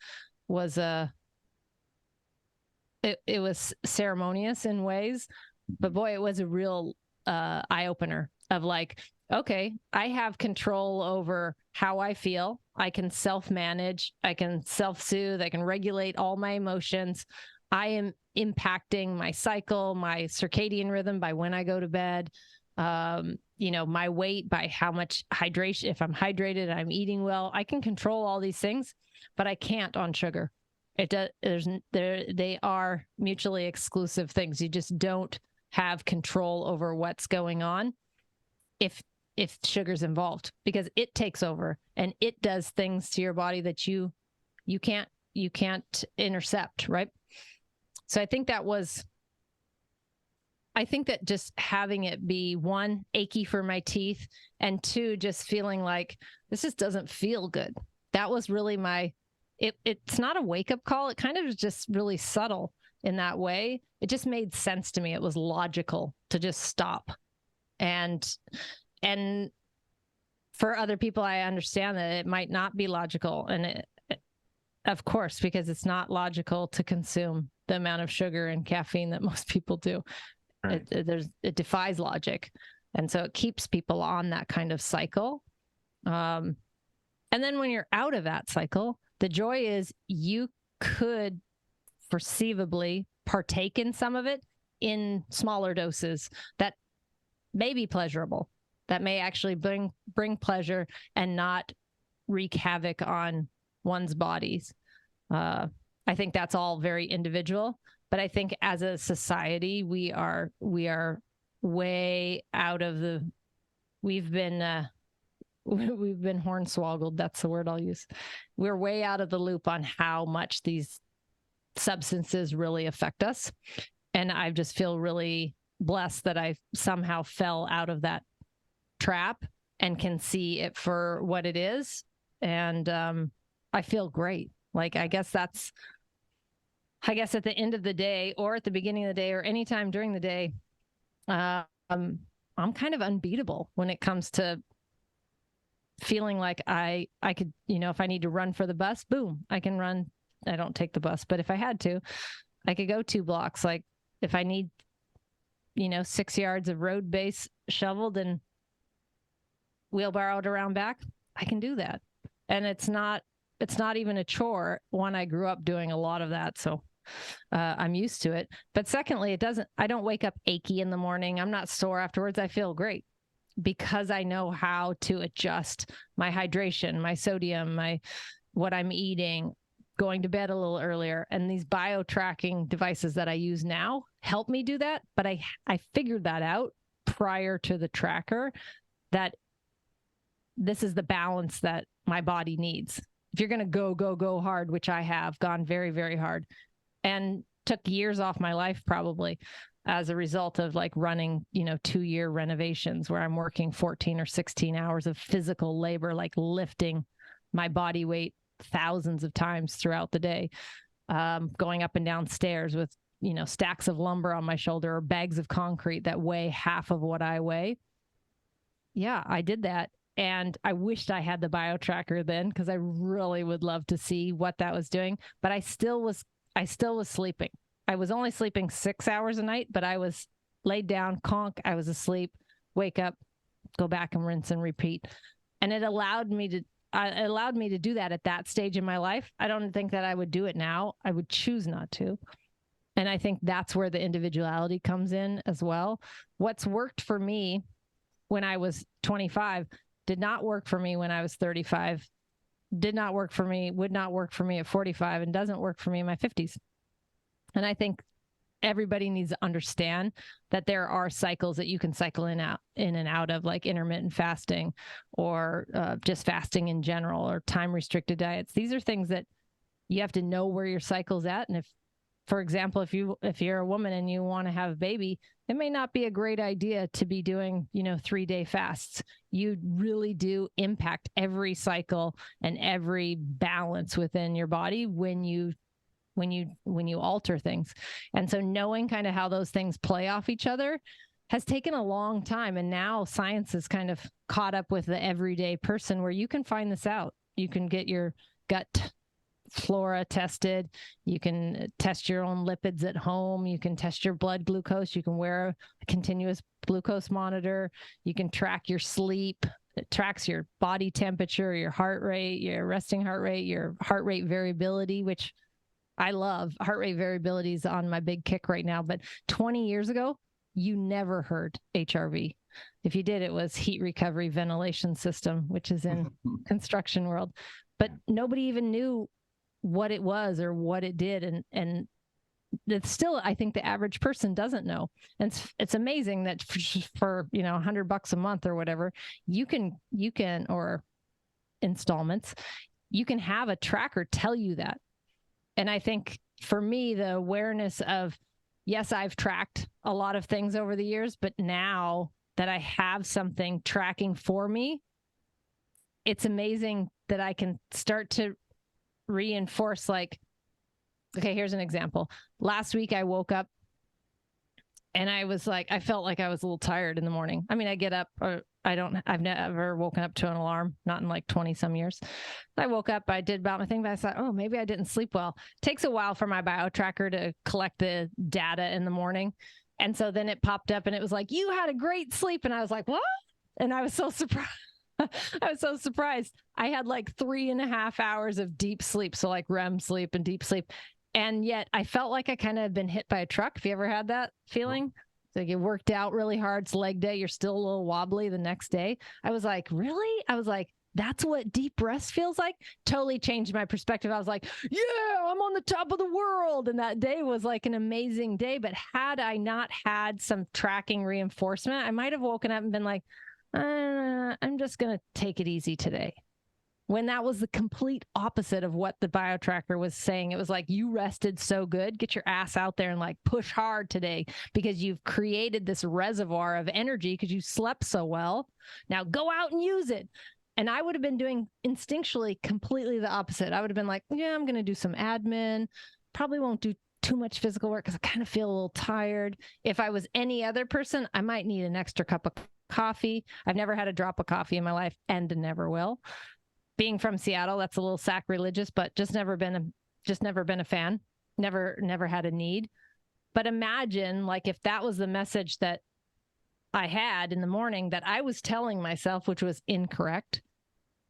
it was ceremonious in ways, but boy, it was a real eye opener of like, okay, I have control over how I feel. I can self-manage. I can self-soothe. I can regulate all my emotions. I am impacting my cycle, my circadian rhythm by when I go to bed. My weight by how much hydration. If I'm hydrated, I'm eating well. I can control all these things, but I can't on sugar. They are mutually exclusive things. You just don't have control over what's going on if sugar's involved, because it takes over and it does things to your body that you can't intercept, right? So I think that just having it be, one, achy for my teeth, and two, just feeling like this just doesn't feel good. That was really it's not a wake-up call. It kind of is just really subtle in that way. It just made sense to me. It was logical to just stop. And for other people, I understand that it might not be logical. And of course, because it's not logical to consume the amount of sugar and caffeine that most people do. Right. It defies logic. And so it keeps people on that kind of cycle. And then when you're out of that cycle, the joy is you could perceivably partake in some of it in smaller doses that may be pleasurable, that may actually bring pleasure and not wreak havoc on one's bodies. I think that's all very individual, but I think as a society, we are way out of we've been hornswoggled. That's the word I'll use. We're way out of the loop on how much these substances really affect us. And I just feel really blessed that I somehow fell out of that trap and can see it for what it is. And I feel great. Like, I guess at the end of the day or at the beginning of the day or anytime during the day, I'm kind of unbeatable when it comes to feeling like I could, if I need to run for the bus, boom, I can run. I don't take the bus, but if I had to, I could go 2 blocks. Like if I need, 6 yards of road base shoveled and wheelbarrowed around back, I can do that. And it's not it's not even a chore. One, I grew up doing a lot of that, so I'm used to it. But secondly, I don't wake up achy in the morning. I'm not sore afterwards. I feel great because I know how to adjust my hydration, my sodium, what I'm eating, going to bed a little earlier. And these bio tracking devices that I use now help me do that. But I figured that out prior to the tracker, that this is the balance that my body needs. If you're going to go hard, which I have gone very, very hard, and took years off my life probably as a result of like running, 2-year renovations where I'm working 14 or 16 hours of physical labor, like lifting my body weight thousands of times throughout the day, going up and down stairs with, stacks of lumber on my shoulder or bags of concrete that weigh half of what I weigh. Yeah, I did that. And I wished I had the bio tracker then, because I really would love to see what that was doing. But I still was sleeping. I was only sleeping 6 hours a night, but I was laid down, conk, I was asleep, wake up, go back and rinse and repeat. And it allowed me to do that at that stage in my life. I don't think that I would do it now. I would choose not to. And I think that's where the individuality comes in as well. What's worked for me when I was 25 did not work for me when I was 35, would not work for me at 45, and doesn't work for me in my 50s. And I think everybody needs to understand that there are cycles that you can cycle in and out of, like intermittent fasting or just fasting in general, or time restricted diets. These are things that you have to know where your cycle's at. And for example, if you're a woman and you want to have a baby, it may not be a great idea to be doing, 3-day fasts. You really do impact every cycle and every balance within your body when you alter things. And so knowing kind of how those things play off each other has taken a long time. And now science is kind of caught up with the everyday person, where you can find this out. You can get your gut flora tested. You can test your own lipids at home. You can test your blood glucose. You can wear a continuous glucose monitor. You can track your sleep. It tracks your body temperature, your heart rate, your resting heart rate, your heart rate variability, which I love. Heart rate variability is on my big kick right now. But 20 years ago, you never heard HRV. If you did, it was heat recovery ventilation system, which is in construction world. But nobody even knew what it was or what it did. And it's still, I think the average person doesn't know. And it's amazing that for $100 a month or whatever, you can, or installments, you can have a tracker tell you that. And I think for me, the awareness of, yes, I've tracked a lot of things over the years, but now that I have something tracking for me, it's amazing that I can start to reinforce, like, okay, here's an example. Last week I woke up and I felt like I was a little tired in the morning. I mean, I get up, I've never woken up to an alarm, not in like 20 some years. I woke up, I did about my thing, but I thought, oh, maybe I didn't sleep well. It takes a while for my bio tracker to collect the data in the morning. And so then it popped up and it was like, you had a great sleep. And I was like, what? And I was so surprised. I was so surprised. I had like 3.5 hours of deep sleep. So like REM sleep and deep sleep. And yet I felt like I kind of been hit by a truck. Have you ever had that feeling? So you worked out really hard. It's leg day. You're still a little wobbly the next day. I was like, really? I was like, that's what deep rest feels like? Totally changed my perspective. I was like, yeah, I'm on the top of the world. And that day was like an amazing day. But had I not had some tracking reinforcement, I might have woken up and been like, I'm just going to take it easy today. When that was the complete opposite of what the bio tracker was saying. It was like, you rested so good, get your ass out there and like push hard today, because you've created this reservoir of energy because you slept so well. Now go out and use it. And I would have been doing instinctually completely the opposite. I would have been like, yeah, I'm going to do some admin. Probably won't do too much physical work because I kind of feel a little tired. If I was any other person, I might need an extra cup of coffee. I've never had a drop of coffee in my life and never will. Being from Seattle, that's a little sacrilegious, but just never been a fan, never had a need. But imagine like if that was the message that I had in the morning that I was telling myself, which was incorrect,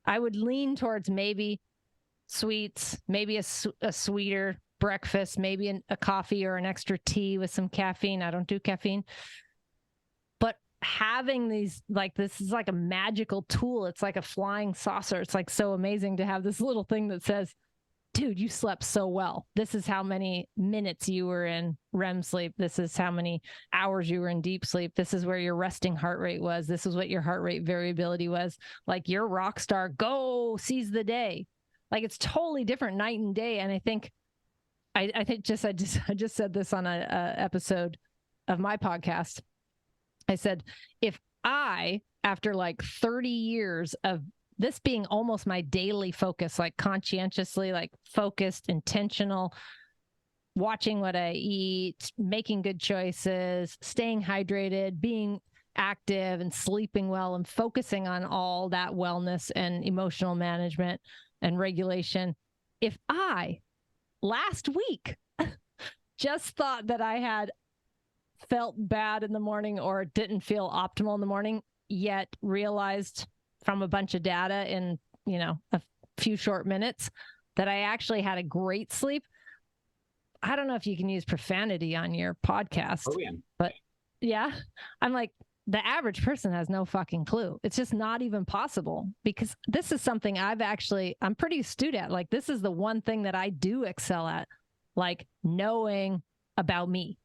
I would lean towards maybe sweets, maybe a sweeter breakfast, maybe a coffee or an extra tea with some caffeine. I don't do caffeine. But having these, like, this is like a magical tool. It's like a flying saucer. It's like so amazing to have this little thing that says, dude, you slept so well. This is how many minutes you were in REM sleep. This is how many hours you were in deep sleep. This is where your resting heart rate was. This is what your heart rate variability was. Like, you're rock star, go seize the day. Like, it's totally different night and day. And I think, I just said this on a episode of my podcast. I said, if I, after like 30 years of this being almost my daily focus, like conscientiously, like focused, intentional, watching what I eat, making good choices, staying hydrated, being active and sleeping well, and focusing on all that wellness and emotional management and regulation. If I last week just thought that I had felt bad in the morning or didn't feel optimal in the morning, yet realized from a bunch of data in, a few short minutes that I actually had a great sleep. I don't know if you can use profanity on your podcast. Oh, yeah. But yeah, I'm like, the average person has no fucking clue. It's just not even possible, because this is something I'm pretty astute at. Like, this is the one thing that I do excel at, like knowing about me,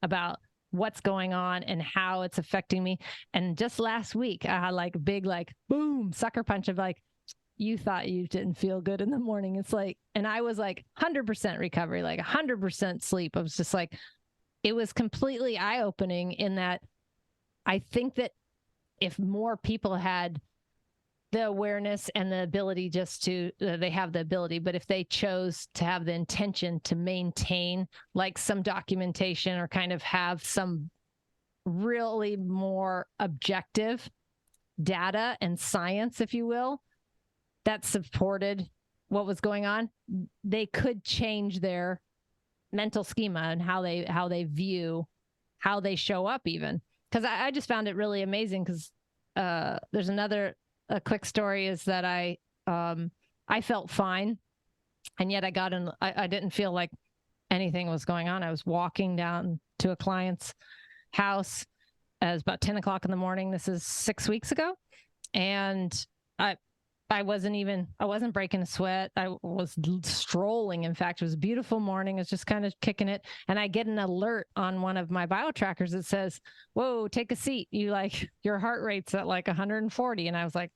about what's going on and how it's affecting me. And just last week, I had like a big, like, boom, sucker punch of like, you thought you didn't feel good in the morning. It's like, and I was like 100% recovery, like 100% sleep. I was just like, it was completely eye-opening in that I think that if more people had the awareness and the ability they have the ability, but if they chose to have the intention to maintain like some documentation or kind of have some really more objective data and science, if you will, that supported what was going on, they could change their mental schema and how they view, how they show up even. Because I just found it really amazing, because there's a quick story is that I felt fine, and yet I didn't feel like anything was going on. I was walking down to a client's house. It was about 10 o'clock in the morning. This is 6 weeks ago. And I wasn't breaking a sweat. I was strolling. In fact, it was a beautiful morning. I was just kind of kicking it. And I get an alert on one of my bio trackers that says, whoa, take a seat. Your heart rate's at like 140. And I was like,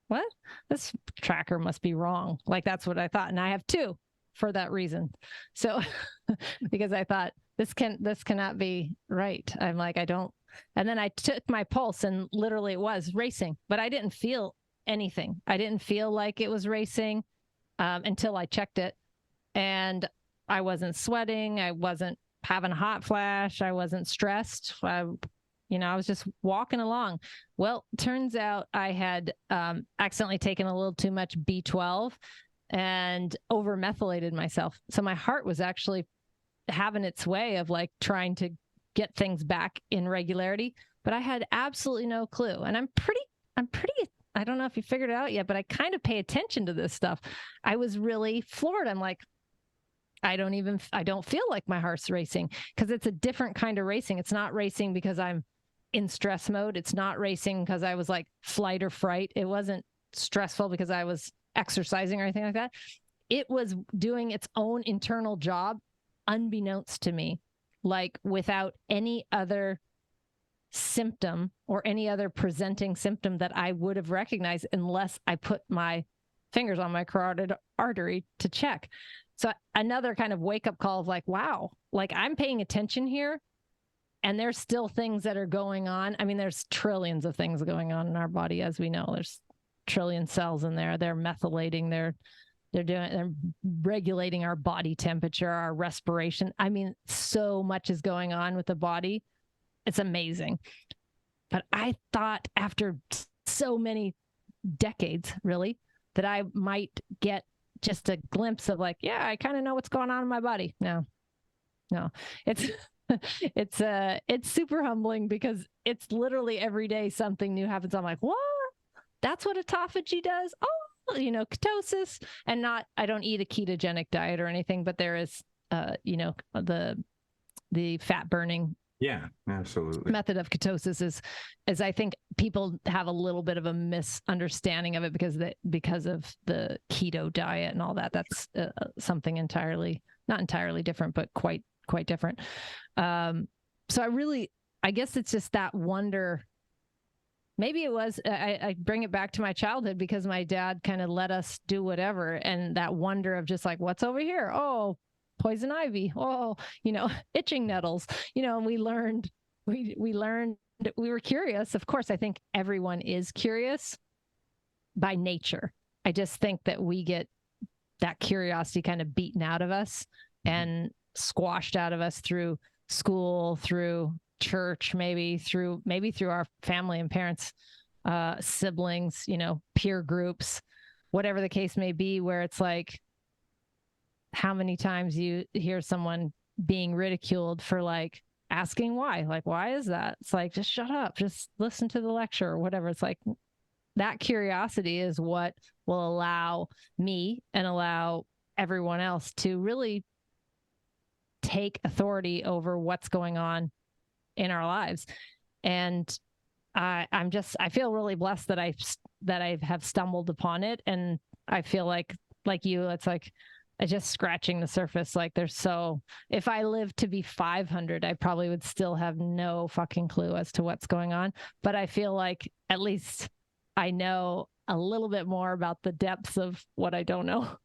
what? This tracker must be wrong. Like, that's what I thought. And I have two for that reason. So, because I thought this cannot be right. I'm like, I don't. And then I took my pulse, and literally it was racing, but I didn't feel anything. I didn't feel like it was racing until I checked it. And I wasn't sweating. I wasn't having a hot flash. I wasn't stressed. I was just walking along. Well, turns out I had accidentally taken a little too much B12 and over-methylated myself. So my heart was actually having its way of like trying to get things back in regularity, but I had absolutely no clue. And I'm pretty, I don't know if you figured it out yet, but I kind of pay attention to this stuff. I was really floored. I'm like, I don't feel like my heart's racing, because it's a different kind of racing. It's not racing because I'm in stress mode. It's not racing because I was like flight or fright. It wasn't stressful because I was exercising or anything like that. It was doing its own internal job unbeknownst to me, like without any other symptom or any other presenting symptom that I would have recognized unless I put my fingers on my carotid artery to check. So another kind of wake up call of like, wow, like I'm paying attention here, and there's still things that are going on. I mean, there's trillions of things going on in our body, as we know. There's trillion cells in there. They're methylating. They're regulating our body temperature, our respiration. I mean, so much is going on with the body. It's amazing. But I thought after so many decades, really, that I might get just a glimpse of like, yeah, I kind of know what's going on in my body. No, it's it's super humbling, because it's literally every day something new happens. I'm like, what? That's what autophagy does? Oh, ketosis, and I don't eat a ketogenic diet or anything, but there is, the fat burning Yeah, absolutely. method of ketosis is I think people have a little bit of a misunderstanding of it because of the keto diet and all that. That's something not entirely different, but quite different. So I guess it's just that wonder. Maybe it was, I bring it back to my childhood because my dad kind of let us do whatever. And that wonder of just like, what's over here? Oh, poison ivy. Oh, itching nettles, and we learned, we were curious. Of course, I think everyone is curious by nature. I just think that we get that curiosity kind of beaten out of us and squashed out of us through school, through church, maybe through our family and parents, siblings, peer groups, whatever the case may be, where it's like, how many times you hear someone being ridiculed for like asking why, like, why is that? It's like, just shut up, just listen to the lecture or whatever. It's like that curiosity is what will allow me and allow everyone else to really take authority over what's going on in our lives. And I feel really blessed that I have stumbled upon it. And I feel like you, it's like, just scratching the surface. Like if I lived to be 500, I probably would still have no fucking clue as to what's going on. But I feel like at least I know a little bit more about the depths of what I don't know.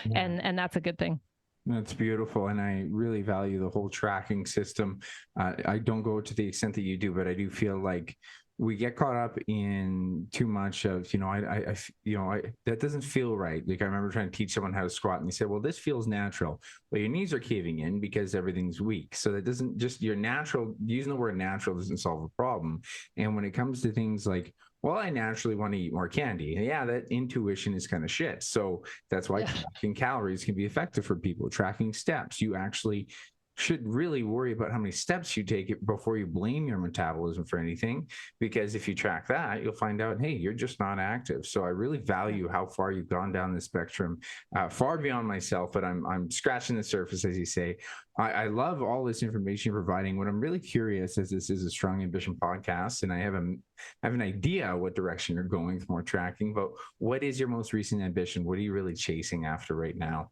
Yeah. And that's a good thing. That's beautiful. And I really value the whole tracking system. I don't go to the extent that you do, but I do feel like we get caught up in too much of, that doesn't feel right. Like I remember trying to teach someone how to squat and they said, well, this feels natural. Well, your knees are caving in because everything's weak. So that doesn't just your natural, using the word natural doesn't solve a problem. And when it comes to things like, well, I naturally want to eat more candy. Yeah, that intuition is kind of shit. So that's why tracking calories can be effective for people. Tracking steps, you actually should really worry about how many steps you take before you blame your metabolism for anything. Because if you track that, you'll find out, hey, you're just not active. So I really value how far you've gone down the spectrum, far beyond myself, but I'm scratching the surface, as you say. I love all this information you're providing. What I'm really curious is, this is a Strong Ambition podcast, and I have an idea what direction you're going with more tracking, but what is your most recent ambition? What are you really chasing after right now?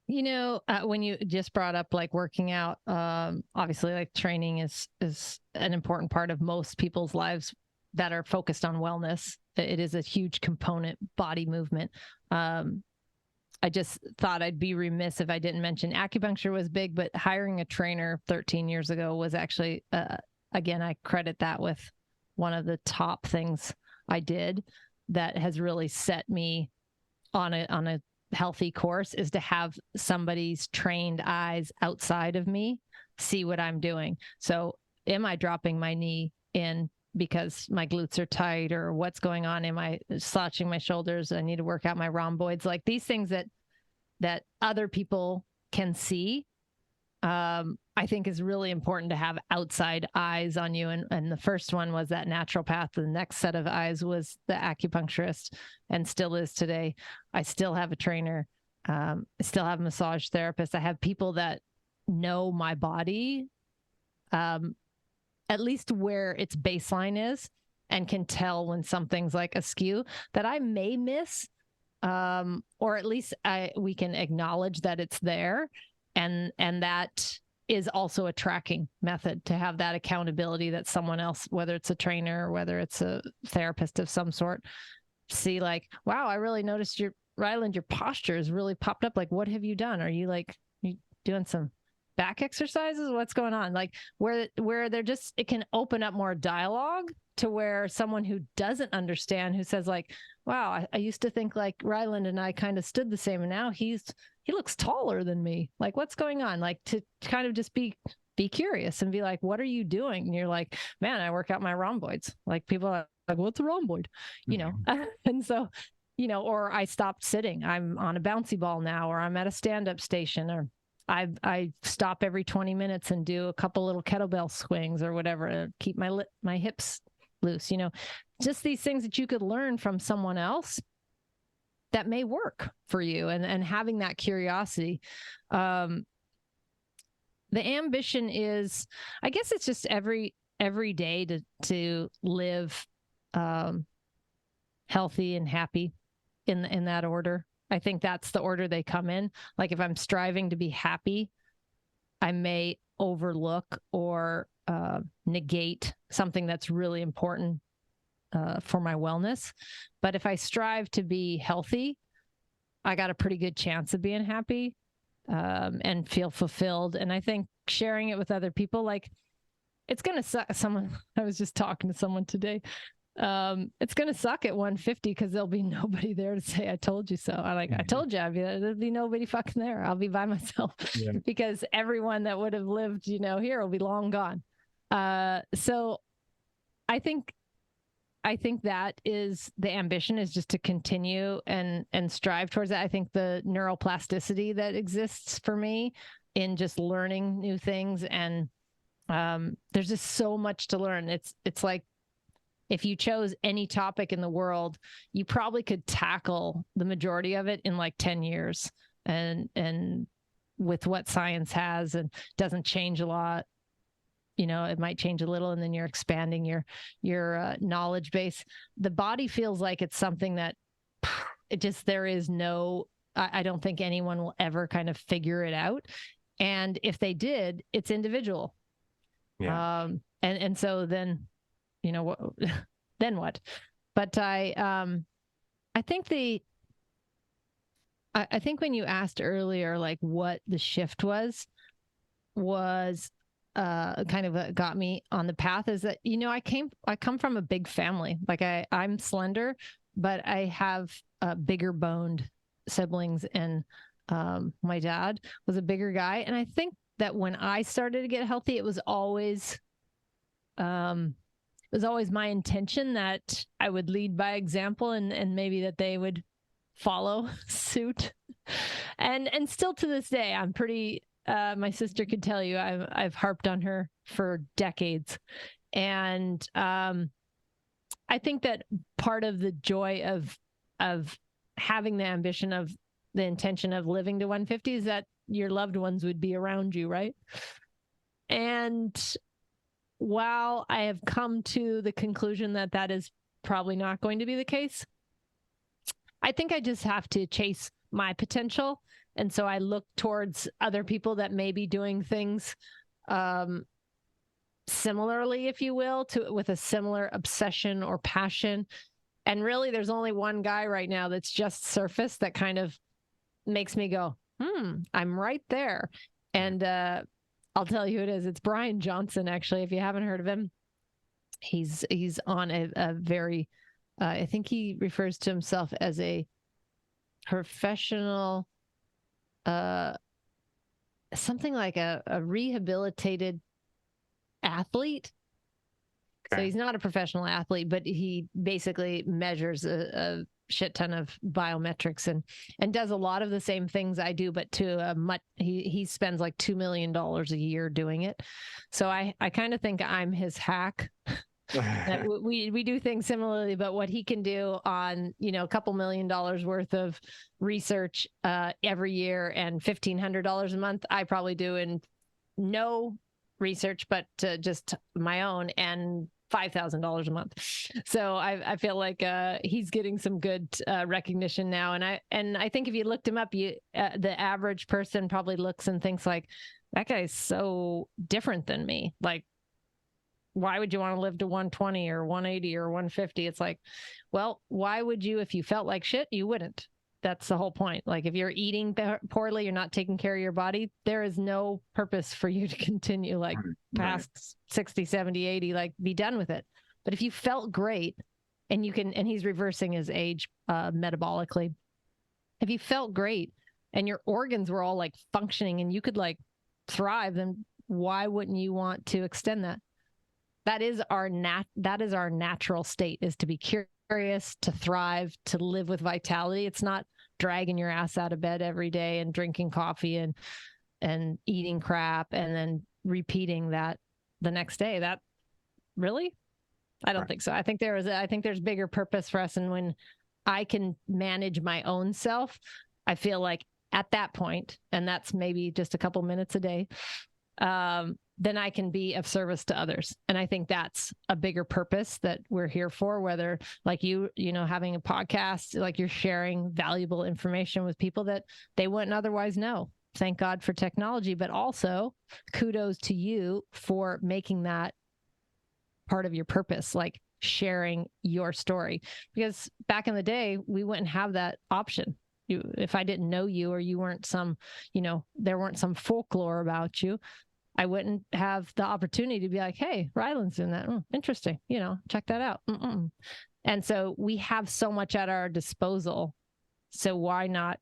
When you just brought up like working out, obviously like training is an important part of most people's lives that are focused on wellness. It is a huge component, body movement. I just thought I'd be remiss if I didn't mention acupuncture was big, but hiring a trainer 13 years ago was actually, again, I credit that with one of the top things I did that has really set me on a healthy course, is to have somebody's trained eyes outside of me see what I'm doing. So am I dropping my knee in because my glutes are tight, or what's going on? Am I slouching my shoulders? I need to work out my rhomboids, like these things that other people can see. I think is really important to have outside eyes on you. And the first one was that naturopath. The next set of eyes was the acupuncturist, and still is today. I still have a trainer. I still have a massage therapist. I have people that know my body, at least where its baseline is, and can tell when something's like askew that I may miss, or at least we can acknowledge that it's there. And that is also a tracking method, to have that accountability that someone else, whether it's a trainer or whether it's a therapist of some sort, see like, wow, I really noticed Ryland, your posture has really popped up. Like, what have you done? Are you doing some back exercises? What's going on? Like where they're just, it can open up more dialogue to where someone who doesn't understand, who says like, wow, I used to think like Ryland and I kind of stood the same, and now he looks taller than me. Like, what's going on? Like, to kind of just be curious and be like, what are you doing? And you're like, man, I work out my rhomboids. Like, people are like, what's a rhomboid? And so, or I stopped sitting. I'm on a bouncy ball now, or I'm at a stand-up station, or I stop every 20 minutes and do a couple little kettlebell swings or whatever to keep my hips loose. just these things that you could learn from someone else that may work for you, and having that curiosity. The ambition is, I guess it's just every day to live healthy and happy in that order. I think that's the order they come in. Like if I'm striving to be happy, I may overlook or negate something that's really important for my wellness. But if I strive to be healthy, I got a pretty good chance of being happy and feel fulfilled. And I think sharing it with other people, like it's going to suck. I was just talking to someone today. It's going to suck at 150 because there'll be nobody there to say, I told you so. I told you, there'll be nobody fucking there. I'll be by myself because everyone that would have lived, here will be long gone. So I think that is the ambition, is just to continue and strive towards that. I think the neuroplasticity that exists for me in just learning new things, and there's just so much to learn. It's like, if you chose any topic in the world, you probably could tackle the majority of it in like 10 years. And with what science has, and doesn't change a lot, it might change a little, and then you're expanding your knowledge base. The body feels like it's something that there is no, I don't think anyone will ever kind of figure it out. And if they did, it's individual. Yeah. And so then, then what? But I think I think when you asked earlier, like what the shift was kind of got me on the path, is that, I come from a big family. Like I'm slender, but I have bigger boned siblings, and my dad was a bigger guy. And I think that when I started to get healthy, it was always my intention that I would lead by example, and maybe that they would follow suit. And still to this day, I'm pretty, my sister could tell you, I've harped on her for decades. And I think that part of the joy of having the ambition, of the intention of living to 150, is that your loved ones would be around you, right? And while I have come to the conclusion that that is probably not going to be the case, I think I just have to chase my potential. And so I look towards other people that may be doing things similarly, if you will, with a similar obsession or passion. And really, there's only one guy right now that's just surfaced that kind of makes me go, I'm right there. And I'll tell you who it is. It's Brian Johnson, actually. If you haven't heard of him, he's on a very, I think he refers to himself as a professional, something like a rehabilitated athlete. Okay. So he's not a professional athlete, but he basically measures a shit ton of biometrics and does a lot of the same things I do, but he spends like $2 million a year doing it. So I kind of think I'm his hack. we do things similarly, but what he can do on, a couple $1 million worth of research every year and $1,500 a month, I probably do in no research, but just my own, and $5,000 a month. So I feel like he's getting some good recognition now. And I think if you looked him up, the average person probably looks and thinks like, that guy's so different than me. Like, why would you want to live to 120 or 180 or 150? It's like, well, why would you? If you felt like shit, you wouldn't. That's the whole point. Like if you're eating poorly, you're not taking care of your body, there is no purpose for you to continue like past 60, 70, 80, like be done with it. But if you felt great, and he's reversing his age metabolically. If you felt great and your organs were all like functioning and you could like thrive, then why wouldn't you want to extend that? That is our natural state, is to be curious, to thrive, to live with vitality. It's not dragging your ass out of bed every day and drinking coffee and eating crap and then repeating that the next day. That really, I don't think so. I think there's bigger purpose for us. And when I can manage my own self, I feel like at that point, and that's maybe just a couple minutes a day, then I can be of service to others. And I think that's a bigger purpose that we're here for, whether like having a podcast, like you're sharing valuable information with people that they wouldn't otherwise know. Thank God for technology, but also kudos to you for making that part of your purpose, like sharing your story. Because back in the day, we wouldn't have that option. If I didn't know you, or you weren't there weren't some folklore about you, I wouldn't have the opportunity to be like, hey, Ryland's doing that. Interesting. Check that out. And so we have so much at our disposal. So why not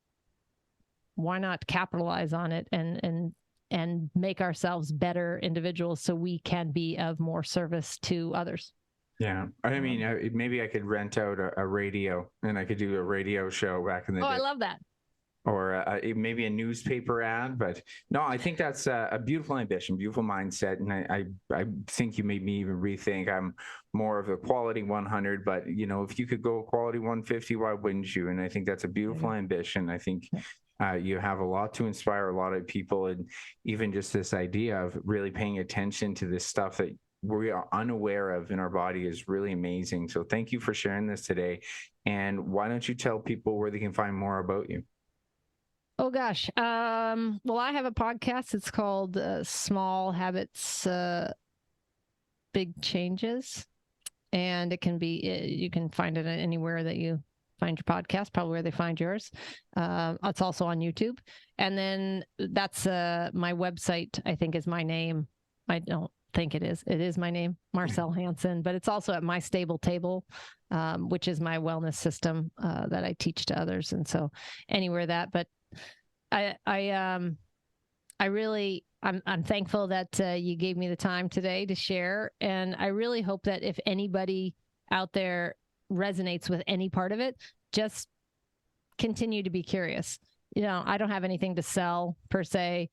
capitalize on it and make ourselves better individuals so we can be of more service to others? Yeah. I mean, maybe I could rent out a radio and I could do a radio show back in the day. Oh, I love that. Or maybe a newspaper ad. But no, I think that's a beautiful ambition, beautiful mindset. And I think you made me even rethink. I'm more of a quality 100, but if you could go quality 150, why wouldn't you? And I think that's a beautiful ambition. I think you have a lot to inspire a lot of people. And even just this idea of really paying attention to this stuff that we are unaware of in our body is really amazing. So thank you for sharing this today. And why don't you tell people where they can find more about you? Oh gosh. Well, I have a podcast. It's called Small Habits, Big Changes. And you can find it anywhere that you find your podcast, probably where they find yours. It's also on YouTube. And then that's my website, I think, is my name. I don't think it is. It is my name, Marcell Hanson, but it's also at My Stable Table, which is my wellness system that I teach to others. And so anywhere but I'm thankful that you gave me the time today to share. And I really hope that if anybody out there resonates with any part of it, just continue to be curious. I don't have anything to sell per se,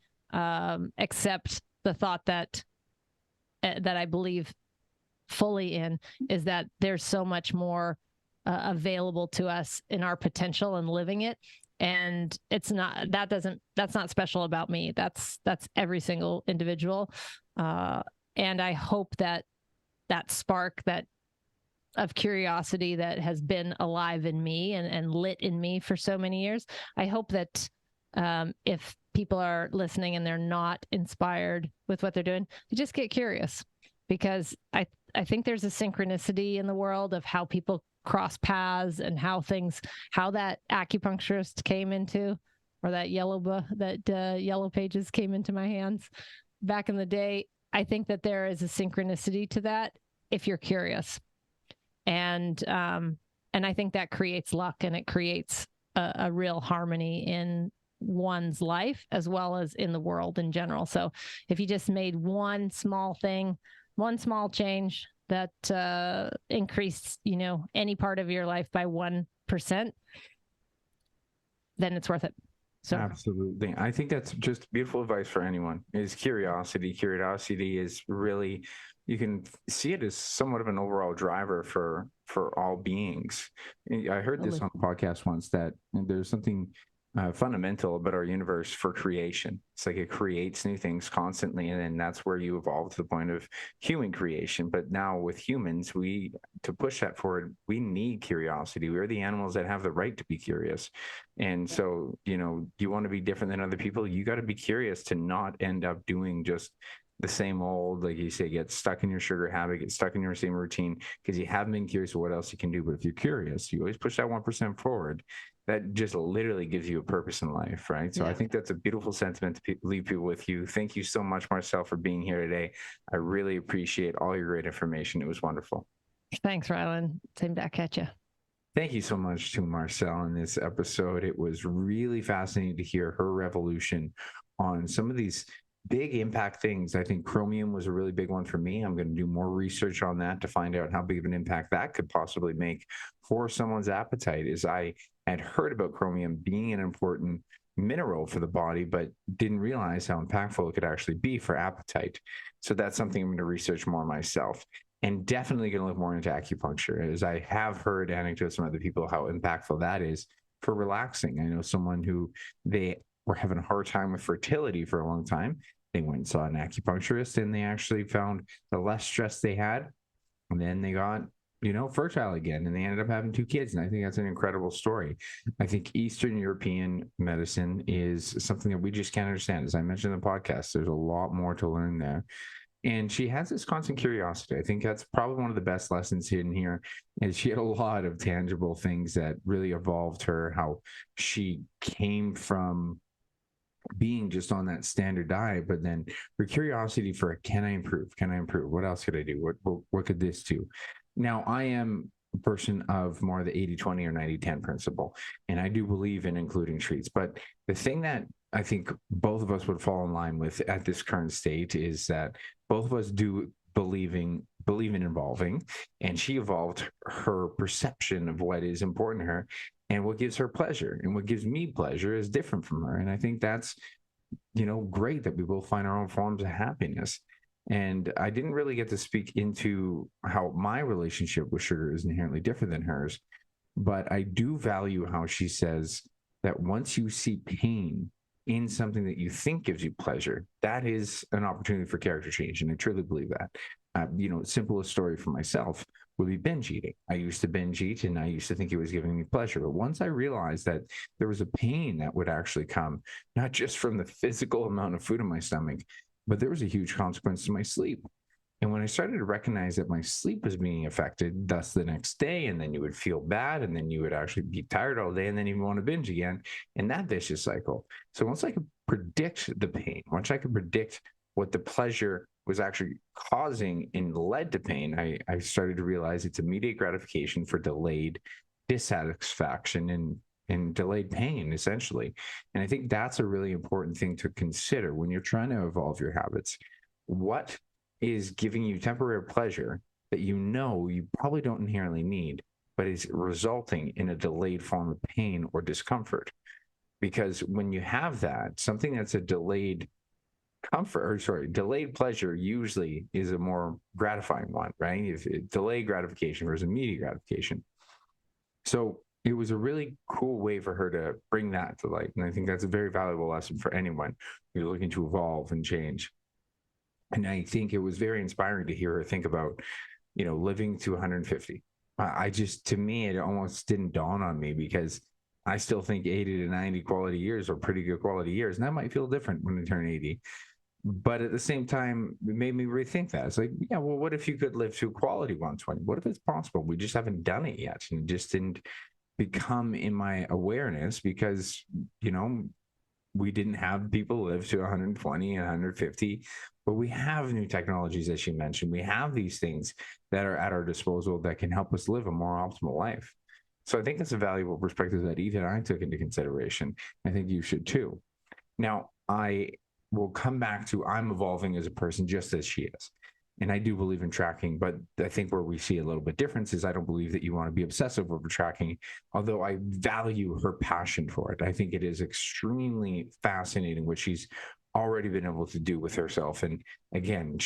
except the thought that I believe fully in is that there's so much more available to us in our potential and living it. And that's not special about me. That's every single individual. And I hope that spark of curiosity that has been alive in me and lit in me for so many years, I hope that if people are listening and they're not inspired with what they're doing, they just get curious, because I think there's a synchronicity in the world of how people cross paths and how that acupuncturist came into, or that yellow pages came into my hands back in the day. I think that there is a synchronicity to that if you're curious. And I think that creates luck, and it creates a real harmony in one's life as well as in the world in general. So if you just made one small change that increased, any part of your life by 1%, then it's worth it. So absolutely. I think that's just beautiful advice for anyone, is curiosity. Curiosity is really, you can see it as somewhat of an overall driver for all beings. I heard this on a podcast once, that there's something fundamental about our universe for creation. It's like it creates new things constantly, and then that's where you evolve to the point of human creation. But now with humans, to push that forward, we need curiosity. We're the animals that have the right to be curious. And so, you want to be different than other people, you got to be curious to not end up doing just the same old, like you say, get stuck in your sugar habit, get stuck in your same routine, because you haven't been curious what else you can do. But if you're curious, you always push that 1% forward. That just literally gives you a purpose in life, right? So I think that's a beautiful sentiment to leave people with. You. Thank you so much, Marcell, for being here today. I really appreciate all your great information. It was wonderful. Thanks, Ryland. Same back at you. Thank you so much to Marcell in this episode. It was really fascinating to hear her revolution on some of these big impact things. I think chromium was a really big one for me. I'm going to do more research on that to find out how big of an impact that could possibly make for someone's appetite. As I had heard about chromium being an important mineral for the body, but didn't realize how impactful it could actually be for appetite. So that's something I'm going to research more myself. and definitely going to look more into acupuncture, as I have heard anecdotes from other people how impactful that is for relaxing. I know someone who they were having a hard time with fertility for a long time. They went and saw an acupuncturist, and they actually found the less stress they had, and then they got, fertile again, and they ended up having 2 kids. And I think that's an incredible story. I think Eastern European medicine is something that we just can't understand. As I mentioned in the podcast, there's a lot more to learn there. And she has this constant curiosity. I think that's probably one of the best lessons hidden here, is she had a lot of tangible things that really evolved her, how she came from being just on that standard diet, but then her curiosity for, can I improve? Can I improve? What else could I do? What could this do? Now, I am a person of more the 80-20 or 90-10 principle, and I do believe in including treats. But the thing that I think both of us would fall in line with at this current state is that both of us do believe in evolving, and she evolved her perception of what is important to her, and what gives her pleasure and what gives me pleasure is different from her. And I think that's, great that we both find our own forms of happiness. And I didn't really get to speak into how my relationship with sugar is inherently different than hers, but I do value how she says that once you see pain in something that you think gives you pleasure, that is an opportunity for character change. And I truly believe that. Simplest story for myself would be binge eating. I used to binge eat, and I used to think it was giving me pleasure. But once I realized that there was a pain that would actually come, not just from the physical amount of food in my stomach, but there was a huge consequence to my sleep. And when I started to recognize that my sleep was being affected, thus the next day, and then you would feel bad, and then you would actually be tired all day, and then you want to binge again, and that vicious cycle. So once I could predict the pain, once I could predict what the pleasure was actually causing and led to pain, I started to realize it's immediate gratification for delayed dissatisfaction and delayed pain, essentially. And I think that's a really important thing to consider when you're trying to evolve your habits. What is giving you temporary pleasure that you probably don't inherently need, but is resulting in a delayed form of pain or discomfort? Because when you have that, something that's a delayed delayed pleasure usually is a more gratifying one, right? If delayed gratification versus immediate gratification. So it was a really cool way for her to bring that to light. And I think that's a very valuable lesson for anyone who's looking to evolve and change. And I think it was very inspiring to hear her think about, living to 150. To me, it almost didn't dawn on me, because I still think 80 to 90 quality years are pretty good quality years. And that might feel different when I turn 80. But at the same time, it made me rethink that. It's like, yeah, well, what if you could live to quality 120? What if it's possible? We just haven't done it yet. And it just didn't become in my awareness because, we didn't have people live to 120 and 150, but we have new technologies, as you mentioned. We have these things that are at our disposal that can help us live a more optimal life. So I think that's a valuable perspective that even I took into consideration. I think you should too. Now, I will come back to, I'm evolving as a person just as she is. And I do believe in tracking, but I think where we see a little bit difference is I don't believe that you want to be obsessive over tracking, although I value her passion for it. I think it is extremely fascinating what she's already been able to do with herself. And again,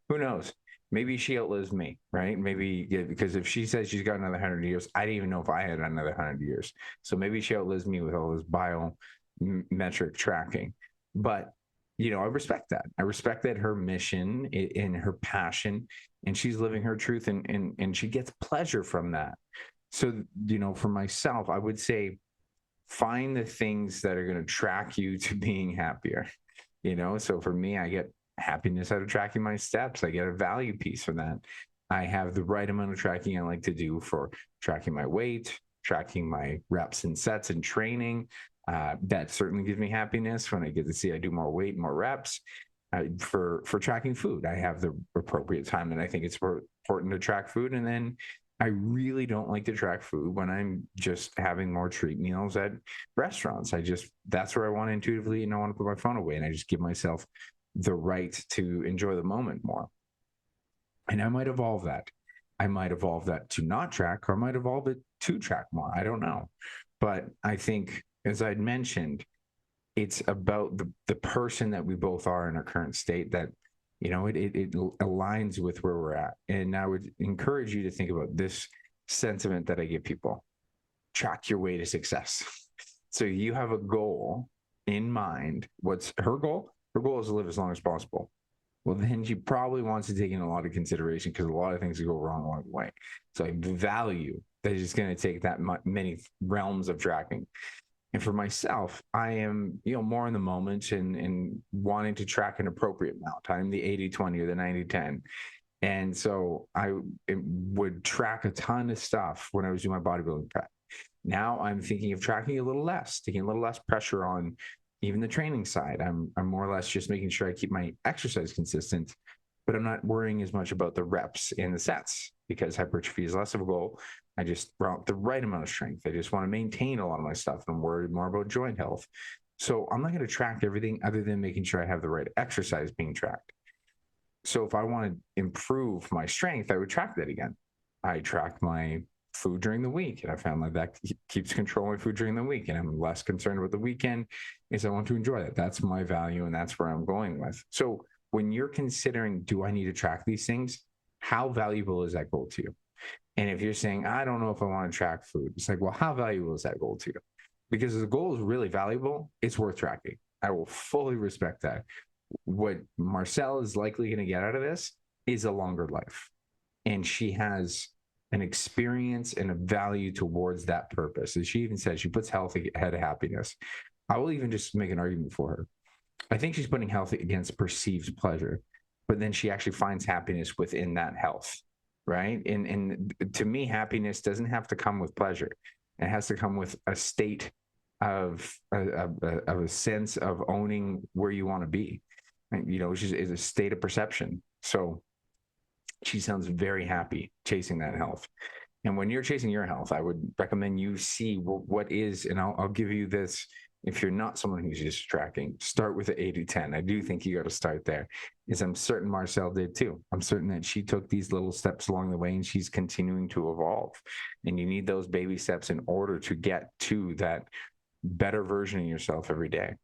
who knows? Maybe she outlives me, right? Maybe, because if she says she's got another 100 years, I didn't even know if I had another 100 years. So maybe she outlives me with all this biometric tracking. But I respect that. I respect that her mission and her passion, and she's living her truth, and she gets pleasure from that. So, for myself, I would say find the things that are going to track you to being happier. So for me, I get happiness out of tracking my steps. I get a value piece from that. I have the right amount of tracking I like to do for tracking my weight, tracking my reps and sets and training. That certainly gives me happiness when I get to see I do more weight, more reps. For tracking food, I have the appropriate time, and I think it's important to track food. And then I really don't like to track food when I'm just having more treat meals at restaurants. That's where I want to intuitively, and I want to put my phone away, and I just give myself the right to enjoy the moment more. And I might evolve that. I might evolve that to not track, or I might evolve it to track more. I don't know. But I think, as I'd mentioned, it's about the person that we both are in our current state that it aligns with where we're at. And I would encourage you to think about this sentiment that I give people: track your way to success. So you have a goal in mind. What's her goal? Her goal is to live as long as possible. Well, then she probably wants to take in a lot of consideration, because a lot of things go wrong along the way. So I value that it's going to take that many realms of tracking. And for myself, I am, more in the moment and wanting to track an appropriate amount. I'm the 80-20 or the 90-10. And so I would track a ton of stuff when I was doing my bodybuilding prep. Now I'm thinking of tracking a little less, taking a little less pressure on even the training side. I'm more or less just making sure I keep my exercise consistent, but I'm not worrying as much about the reps and the sets, because hypertrophy is less of a goal. I just want the right amount of strength. I just want to maintain a lot of my stuff. I'm worried more about joint health. So I'm not going to track everything other than making sure I have the right exercise being tracked. So if I want to improve my strength, I would track that again. I track my food during the week, and I found that keeps control of my food during the week, and I'm less concerned about the weekend, because I want to enjoy that. That's my value, and that's where I'm going with. So when you're considering, do I need to track these things, how valuable is that goal to you? And if you're saying, I don't know if I want to track food, it's like, well, how valuable is that goal to you? Because if the goal is really valuable, it's worth tracking. I will fully respect that. What Marcell is likely going to get out of this is a longer life. And she has an experience and a value towards that purpose. As she even says, she puts health ahead of happiness. I will even just make an argument for her. I think she's putting health against perceived pleasure, but then she actually finds happiness within that health, right? And to me, happiness doesn't have to come with pleasure. It has to come with a state of a sense of owning where you want to be, which is a state of perception. So she sounds very happy chasing that health. And when you're chasing your health, I would recommend you see what is, and I'll give you this. If you're not someone who's just tracking, start with the 80-10. I do think you got to start there, as I'm certain Marcell did too. I'm certain that she took these little steps along the way, and she's continuing to evolve. And you need those baby steps in order to get to that better version of yourself every day.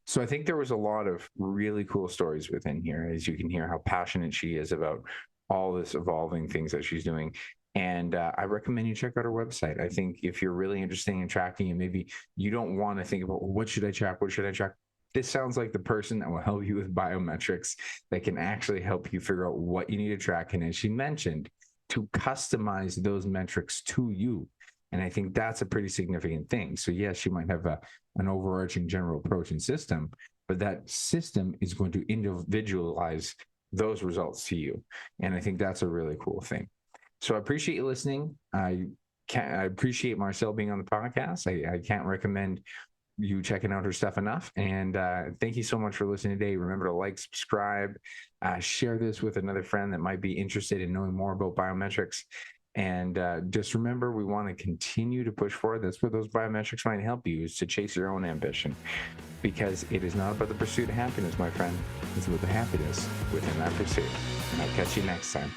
So I think there was a lot of really cool stories within here, as you can hear how passionate she is about all this evolving things that she's doing. And I recommend you check out her website. I think if you're really interested in tracking, and maybe you don't want to think about, well, what should I track? What should I track? This sounds like the person that will help you with biometrics, that can actually help you figure out what you need to track. And as she mentioned, to customize those metrics to you. And I think that's a pretty significant thing. So yes, you might have an overarching general approach and system, but that system is going to individualize those results to you. And I think that's a really cool thing. So I appreciate you listening. I appreciate Marcell being on the podcast. I can't recommend you checking out her stuff enough. And thank you so much for listening today. Remember to like, subscribe, share this with another friend that might be interested in knowing more about biometrics. And just remember, we want to continue to push forward. That's where those biometrics might help you, is to chase your own ambition. Because it is not about the pursuit of happiness, my friend. It's about the happiness within that pursuit. And I'll catch you next time.